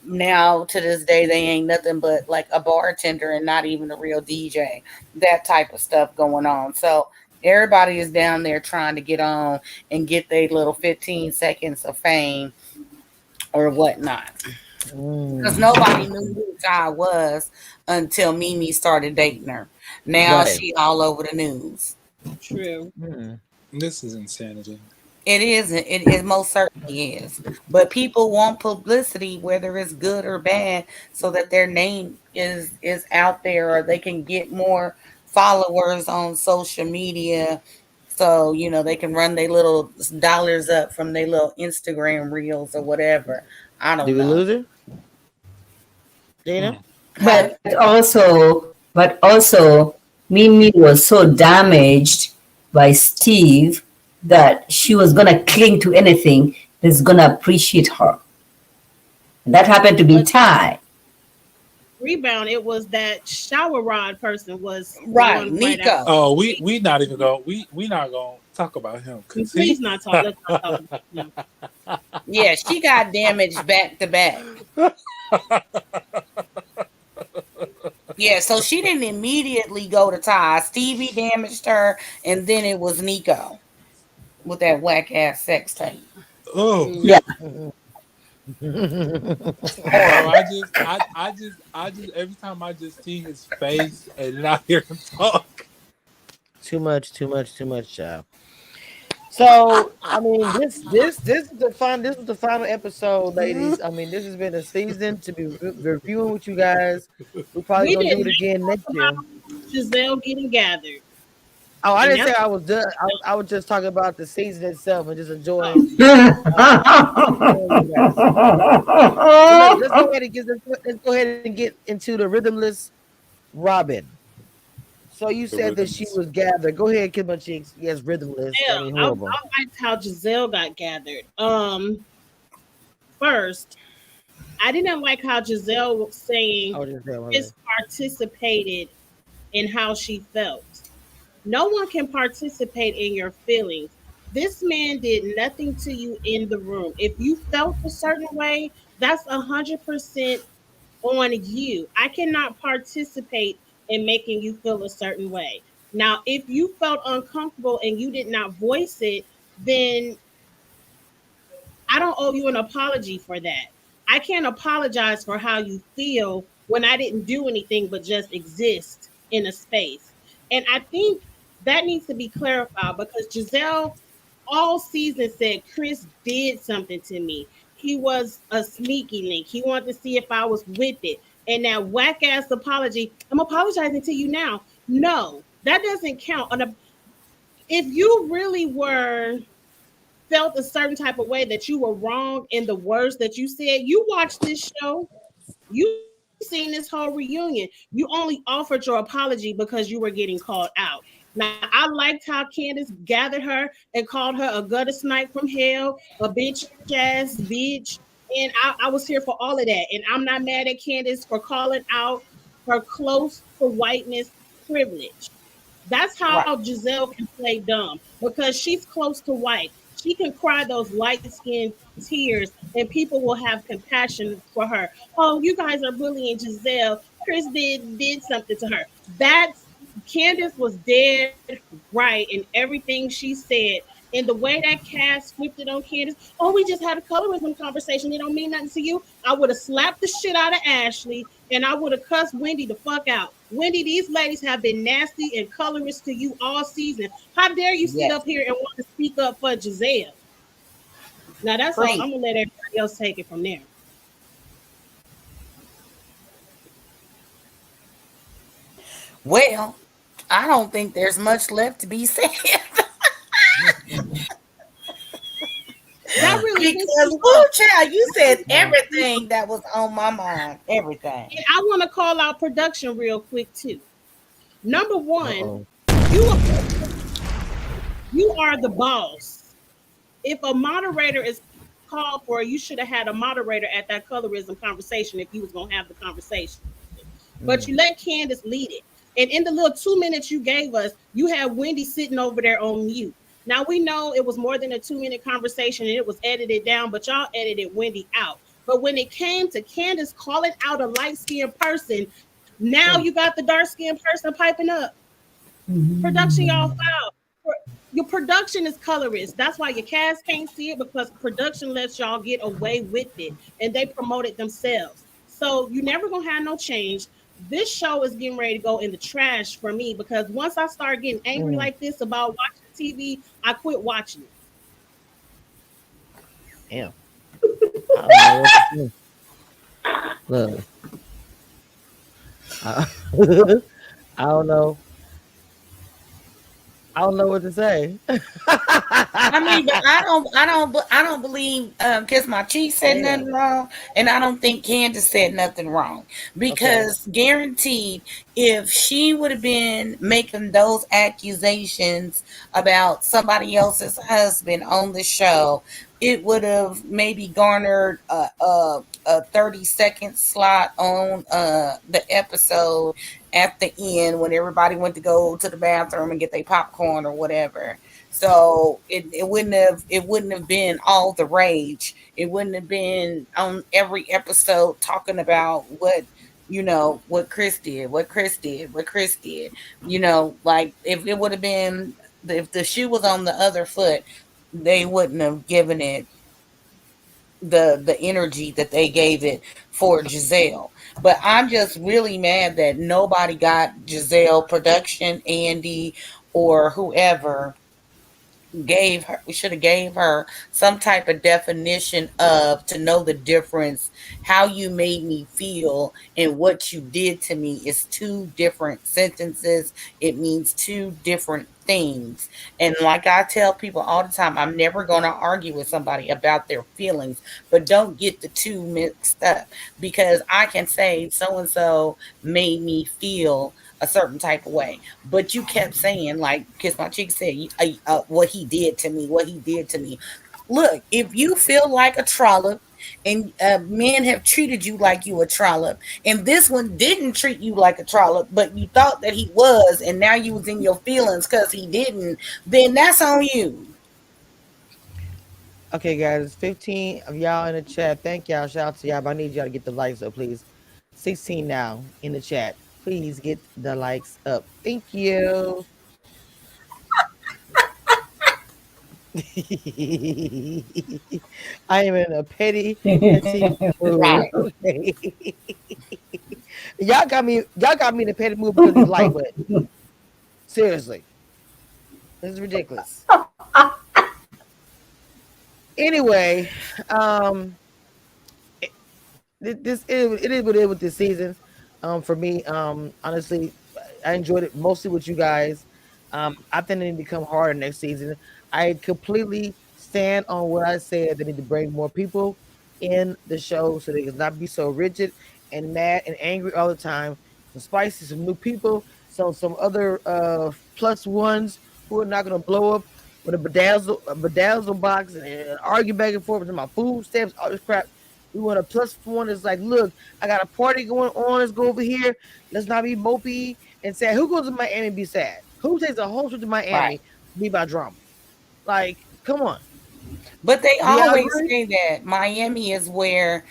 B: now to this day they ain't nothing but like a bartender and not even a real DJ. That type of stuff going on. So everybody is down there trying to get on and get their little 15 seconds of fame or whatnot. Because nobody knew who Ty was until Mimi started dating her. Now she all over the news.
C: True.
F: This is insanity.
B: It is. It most certainly is. But people want publicity, whether it's good or bad, so that their name is out there, or they can get more followers on social media, so they can run their little dollars up from their little Instagram reels or whatever. I don't know.
A: Did we lose her, Dana?
E: But also, Mimi was so damaged by Steve that she was gonna cling to anything that's gonna appreciate her. And that happened to be Ty.
C: Rebound, it was that shower rod person was
B: Right,
C: one
B: Nico.
C: after.
F: Oh, we not even go. We not gonna talk about him.
C: Please not talk. Let's not talk about him.
B: Yeah, she got damaged back to back. Yeah, so she didn't immediately go to Ty. Stevie damaged her, and then it was Nico with that whack ass sex tape.
F: Oh
E: Yeah.
F: I just every time I just see his face and then I hear him talk.
A: Too much, child. So I mean, this is the final episode, ladies. I mean, this has been a season to be reviewing with you guys. We're probably gonna do it again next year.
C: Giselle getting gathered.
A: Oh, I didn't say I was done. I was just talking about the season itself and just enjoying.
E: Let's
A: go ahead and get into the rhythmless Robin. So you said that she was gathered. Go ahead, Kid My Cheeks. Yes, rhythmless.
C: Yeah,
A: I mean, horrible.
C: I liked how Giselle got gathered. First, I didn't like how Giselle was saying participated in how she felt. No one can participate in your feelings. This man did nothing to you in the room. If you felt a certain way, that's 100% on you. I cannot participate in making you feel a certain way. Now, if you felt uncomfortable and you did not voice it, then I don't owe you an apology for that. I can't apologize for how you feel when I didn't do anything but just exist in a space. And I think that needs to be clarified because Giselle all season said Chris did something to me. He was a sneaky link. He wanted to see if I was with it. And that whack ass apology, I'm apologizing to you now. No, that doesn't count. If you really felt a certain type of way that you were wrong in the words that you said, you watched this show, you seen this whole reunion. You only offered your apology because you were getting called out. Now, I liked how Candiace gathered her and called her a gutter snipe from hell, a bitch ass bitch. And I was here for all of that. And I'm not mad at Candiace for calling out her close to whiteness privilege. That's how Giselle can play dumb because she's close to white. She can cry those light-skinned tears and people will have compassion for her. Oh, you guys are bullying Giselle. Chris did something to her. Candiace was dead right in everything she said. And the way that cast flipped it on Candiace, oh, we just had a colorism conversation. It don't mean nothing to you. I would have slapped the shit out of Ashley and I would have cussed Wendy the fuck out. Wendy, these ladies have been nasty and colorist to you all season. How dare you sit up here and want to speak up for Giselle? Now that's all. I'm gonna let everybody else take it from there.
B: Well, I don't think there's much left to be said.
C: That really
B: because woo, child, you said everything that was on my mind. Everything.
C: And I want to call out production real quick too. Number one, you are the boss. If a moderator is called for, you should have had a moderator at that colorism conversation if you was gonna have the conversation. But you let Candiace lead it. And in the little 2 minutes you gave us, you had Wendy sitting over there on mute. Now, we know it was more than a 2-minute conversation and it was edited down, but y'all edited Wendy out. But when it came to Candiace calling out a light-skinned person, now you got the dark-skinned person piping up. Production, y'all foul. Your production is colorist. That's why your cast can't see it because production lets y'all get away with it and they promote it themselves. So you're never going to have no change. This show is getting ready to go in the trash for me because once I start getting angry like this about watching TV, I quit watching it.
A: Damn. I don't know. Look. I don't know. I don't know what to say.
B: I mean, but I don't believe Kiss My Cheek said nothing wrong, and I don't think Candiace said nothing wrong because guaranteed, if she would have been making those accusations about somebody else's husband on the show, it would have maybe garnered a 30-second slot on the episode at the end when everybody went to go to the bathroom and get their popcorn or whatever. So it wouldn't have been all the rage. It wouldn't have been on every episode talking about what Chris did, what Chris did. Like if it would have been if the shoe was on the other foot, they wouldn't have given it the energy that they gave it for Giselle. But I'm just really mad that nobody got Giselle production, Andy, or whoever gave her we should have gave her some type of definition of to know the difference. How you made me feel and what you did to me is two different sentences. It means two different things. And like I tell people all the time, I'm never going to argue with somebody about their feelings, but don't get the two mixed up, because I can say so and so made me feel a certain type of way. But you kept saying, like Kiss My Cheek said, what he did to me, what he did to me. Look, if you feel like a trollop and men have treated you like you a trollop, and this one didn't treat you like a trollop, but you thought that he was, and now you was in your feelings because he didn't, then that's on you.
A: Okay, guys, 15 of y'all in the chat. Thank y'all. Shout out to y'all. But I need y'all to get the likes up, please. 16 now in the chat. Please get the likes up. Thank you. I am in a petty mood.
B: Right.
A: Okay. Y'all got me in a petty mood because it's like button. Seriously. This is ridiculous. Anyway, it is what it is with this season. For me, honestly, I enjoyed it mostly with you guys. I think it need to become harder next season. I completely stand on what I said. They need to bring more people in the show so they can not be so rigid and mad and angry all the time. Some spicy, some new people, some other plus ones who are not going to blow up with a bedazzle box and argue back and forth with my food stamps, all this crap. We want a plus one. It's like, look, I got a party going on. Let's go over here. Let's not be mopey and sad. Who goes to Miami and be sad? Who takes a whole trip to Miami
B: Right.
A: to be about drama? Like, come on.
B: But they
A: Do y'all
B: always
A: agree?
B: say that Miami is where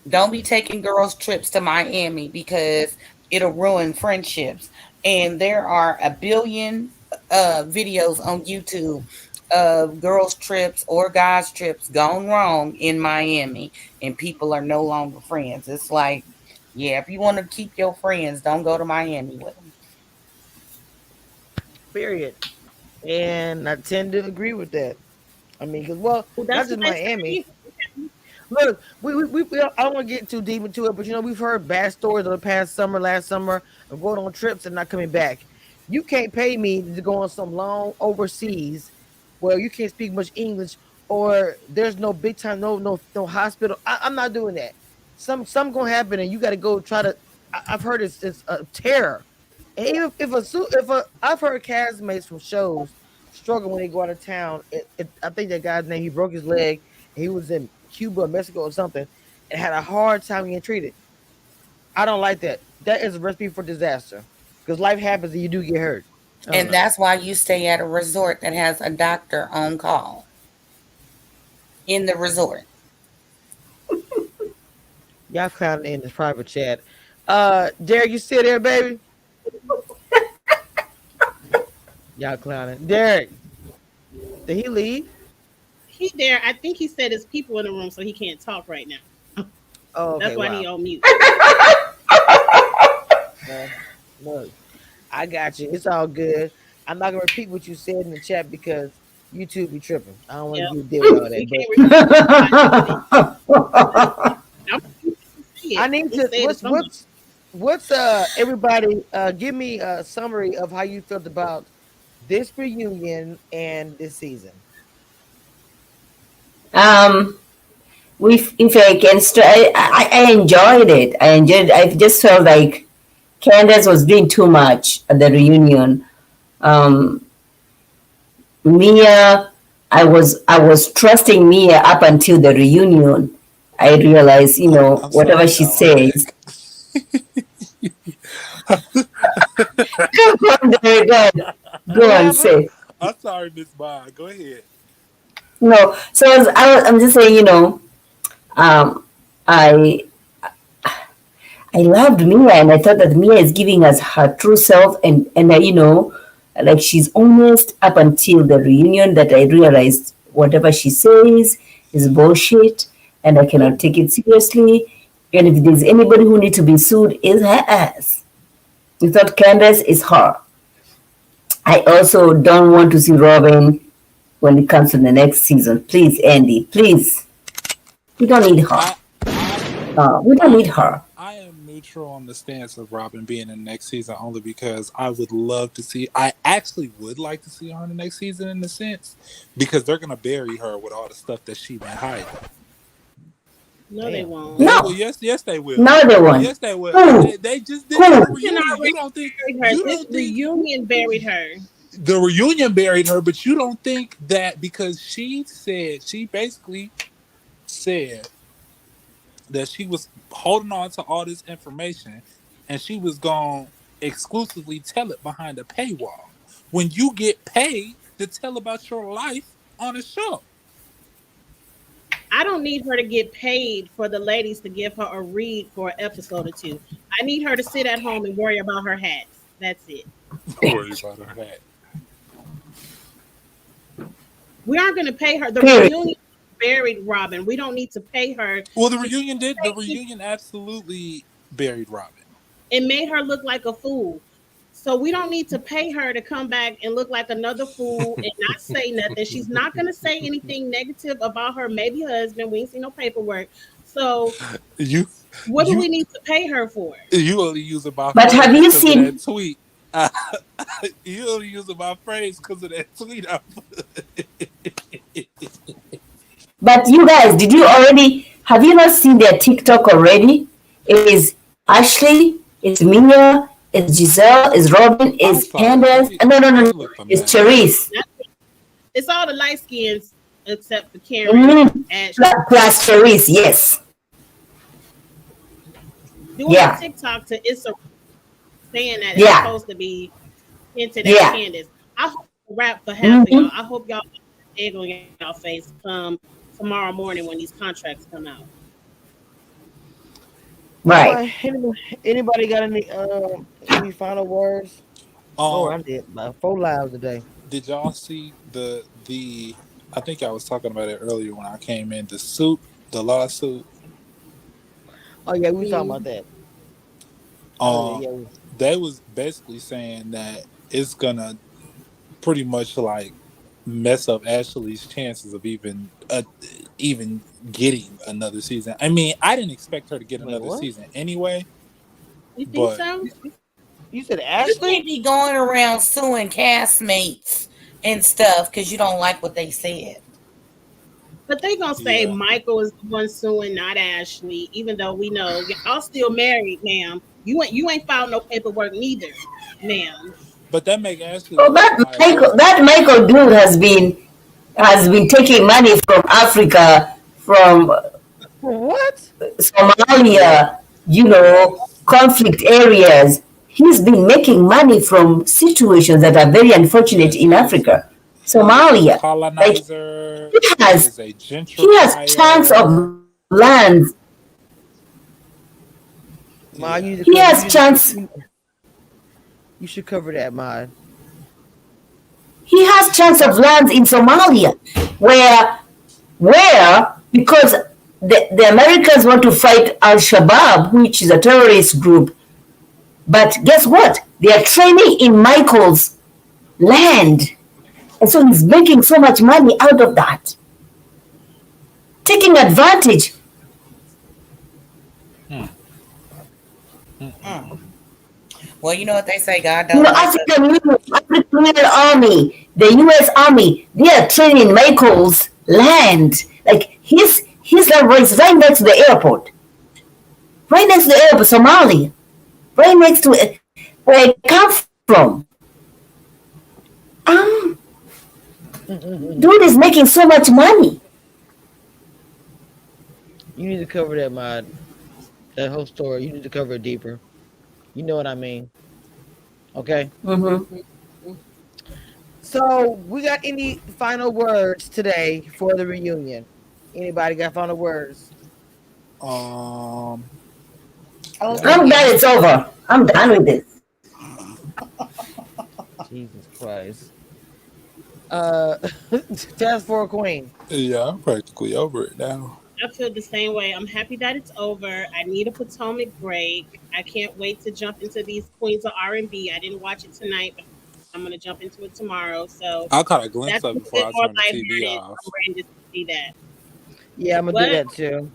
B: don't be taking girls trips to Miami because it'll ruin friendships. And there are a billion videos on YouTube of girls trips or guys trips gone wrong in Miami, and people are no longer friends. It's like, yeah, if you want to keep your friends, don't go to Miami with them.
A: Period. And I tend to agree with that. I mean, because, well,
C: Well,
A: not
C: that's
A: just
C: what I
A: Miami.
C: say.
A: Look, I don't want to get too deep into it, but we've heard bad stories of the past summer, last summer, of going on trips and not coming back. You can't pay me to go on some long overseas where you can't speak much English, or there's no big time, no hospital. I'm not doing that. Some gonna happen, and you got to go try to. I've heard it's a terror, and even if I've heard castmates from shows struggle when they go out of town. I think that guy's name, he broke his leg. He was in Cuba, Mexico, or something, and had a hard time getting treated. I don't like that. That is a recipe for disaster because life happens and you do get hurt. I don't
B: And
A: know.
B: that's why you stay at a resort that has a doctor on call in the resort.
A: Y'all clowning in this private chat. Derek, you still there, baby? Y'all clowning. Derek, did he leave?
C: He there. I think he said there's people in the room, so he can't talk right now.
A: Oh, okay.
C: That's why
A: Wow.
C: he on mute.
A: Look, I got you. It's all good. I'm not gonna repeat what you said in the chat because YouTube be tripping. I don't want
C: Yep.
A: you to deal with all
C: We
A: that.
C: can't
A: But I
C: I
A: need
C: He
A: to.
C: said it somewhere.
A: What's everybody? Give me a summary of how you felt about this reunion and this season.
E: If I can, I enjoyed it. I enjoyed. I just felt like Candiace was doing too much at the reunion. Mia, I was trusting Mia up until the reunion. I realized,
F: I'm
E: whatever
F: sorry,
E: she
F: y'all. I'm
E: says.
F: back.
E: Go on, Derek, go on.
A: What
E: Go on,
A: happened?
E: say.
F: I'm sorry, Miss Bond. Go ahead.
E: No, so I'm just saying, um, I I loved Mia, and I thought that Mia is giving us her true self, and like she's honest up until the reunion. That I realized whatever she says is bullshit, and I cannot take it seriously. And if there's anybody who needs to be sued, is her ass. I thought Candiace is her. I also don't want to see Robin when it comes to the next season. Please, Andy, please. We don't need her.
F: I
E: We don't
F: I
E: need her.
F: I am neutral on the stance of Robin being in the next season only because I would love to see. I actually would like to see her in the next season in a sense because they're gonna bury her with all the stuff that she been hiding.
C: No, they
A: Damn.
C: won't.
F: They
E: No,
F: will. Yes, they will.
E: no other one.
F: Yes, they will.
E: Who?
F: They just did it
E: Who?
F: in the
C: You can
F: reunion.
C: already bury her.
F: You
C: This
F: don't think
C: reunion buried her.
F: the reunion buried her, but you don't think that because she basically said that she was holding on to all this information and she was going to exclusively tell it behind a paywall when you get paid to tell about your life on a show.
C: I don't need her to get paid for the ladies to give her a read for an episode or two. I need her to sit at home and worry about her hats. That's it.
F: Don't worry about her hat.
C: We aren't going to pay her. The
E: Period.
C: reunion buried Robin. We don't need to pay her.
F: Well, the reunion absolutely buried Robin.
C: It made her look like a fool. So we don't need to pay her to come back and look like another fool and not say nothing. She's not going to say anything negative about her maybe husband. We ain't seen no paperwork. So
F: You
C: what do
F: you
C: we need to pay her for?
F: you only use my
E: But have
F: phrase
E: you
F: because of
E: seen?
F: that tweet. You only use my phrase because of that tweet.
E: But you guys, did you already? Have you not seen their TikTok already? It is Ashley, it's Mia, it's Giselle, it's Robin, it's Candace. No. It's Charisse.
C: It's all the light skins except for Karen.
E: Plus Charisse, yes.
C: Doing a TikTok to Issa saying that it's supposed to be hinted at Candiace. I hope rap for half of y'all. I hope y'all egg on y'all face come tomorrow morning when these contracts come out.
E: Right.
A: Anybody got any final words? I did about 4 lives today.
F: Did y'all see the? I think I was talking about it earlier when I came in. The lawsuit.
A: Oh yeah, we talking about that.
F: They was basically saying that it's gonna pretty much like mess up Ashley's chances of even getting another season. I mean, I didn't expect her to get another season anyway.
C: You think so?
A: You said
B: You
A: Ashley?
B: can't be going around suing castmates and stuff because you don't like what they said.
C: But they gonna say Michael is the one suing, not Ashley, even though we know y'all still married, ma'am. You ain't filed no paperwork neither, ma'am.
F: But that make Ashley.
E: Well, that Michael dude has been taking money from Africa, from
A: what?
E: Somalia, conflict areas. He's been making money from situations that are very unfortunate in Africa. Somalia.
F: Colonizer.
E: He has chunks of land.
A: Ma,
E: he has chunks.
A: You should cover that, Ma.
E: He has chunks of land in Somalia, where because the Americans want to fight Al-Shabaab, which is a terrorist group. But guess what? They are training in Michael's land. And so he's making so much money out of that. Taking advantage.
B: Well, you know what they say, God don't.
E: African Union Army, the U.S. Army, they are training Michael's land. Like his land is right next to the airport. Right next to the airport, Somalia. Right next to where I come from. Dude is making so much money.
A: You need to cover that, Mod. That whole story. You need to cover it deeper. You know what I mean? Okay.
E: Mm-hmm.
A: So, we got any final words today for the reunion? Anybody got final words?
B: I don't
E: I'm
B: think
E: glad it's over. I'm done with this.
A: Jesus Christ. Fast forward, Queen.
F: Yeah, I'm practically over it now.
C: I feel the same way. I'm happy that it's over. I need a Potomac break. I can't wait to jump into these Queens of R&B. I didn't watch it tonight, but I'm gonna jump into it tomorrow. So
F: I caught a glimpse
C: that's a
F: of it
C: bit
F: before I
C: more
F: turned the TV
C: lighthearted.
F: off.
C: I'm ready to see that.
A: Yeah, I'm gonna
C: What?
A: do that too.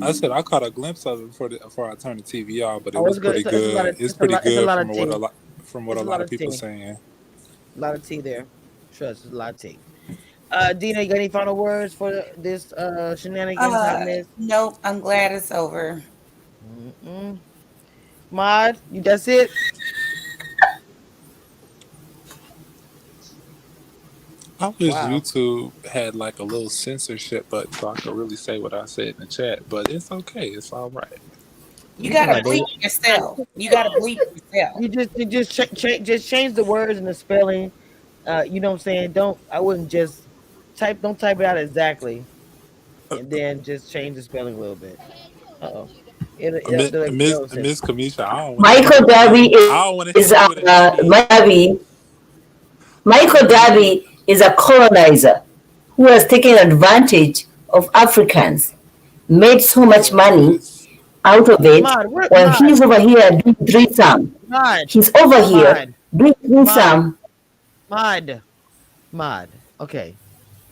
F: I said I caught a glimpse of it before I turned the TV off, but it
A: Oh,
F: was
A: it's good.
F: pretty
A: It's a lot
F: good.
A: of.
F: It's
A: It's a
F: pretty
A: lot. It's a
F: good
A: lot
F: from
A: of
F: what
A: tea.
F: a lot
A: It's a
F: of
A: lot of
F: people
A: tea.
F: saying.
A: A lot of tea there. Trust, it's a lot of tea. Dina, you got any final words for this shenanigans happening?
B: nope. I'm glad it's over.
A: Mm-mm. Mod, that's it.
F: I wish
A: Wow.
F: YouTube had like a little censorship button so I could really say what I said in the chat, but it's okay. It's all right.
B: You gotta
A: Somebody-
B: bleep yourself. You gotta bleep yourself.
A: You just change the words and the spelling. You know what I'm saying? I wouldn't just don't type it out exactly, and then just change the spelling a little bit. Uh-oh.
F: Miss Kamisha, I don't want to
E: Michael Darby
F: I don't want to hit you with an idiot.
E: Michael Darby is a colonizer who has taken advantage of Africans, made so much money out of it, while he's over here doing threesome. He's over here doing threesome.
A: Mod. Okay.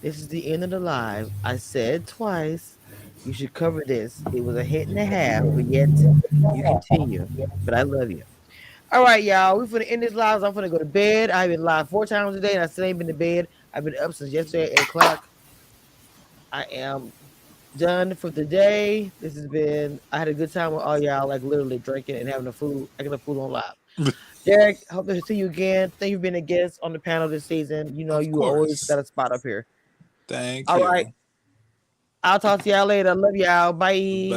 A: This is the end of the live. I said twice. You should cover this. It was a hit and a half, but yet you continue. But I love you. All right, y'all. We're gonna end this live. I'm gonna go to bed. I've been live 4 times a day, and I still ain't been to bed. I've been up since yesterday at 8 o'clock. I am done for the day. I had a good time with all y'all, like literally drinking and having food on live. Derek, hope to see you again. Thank you for being a guest on the panel this season. You know, you always got a spot up here.
F: Thank
A: all
F: you.
A: All right. I'll talk to y'all later. Love y'all. Bye.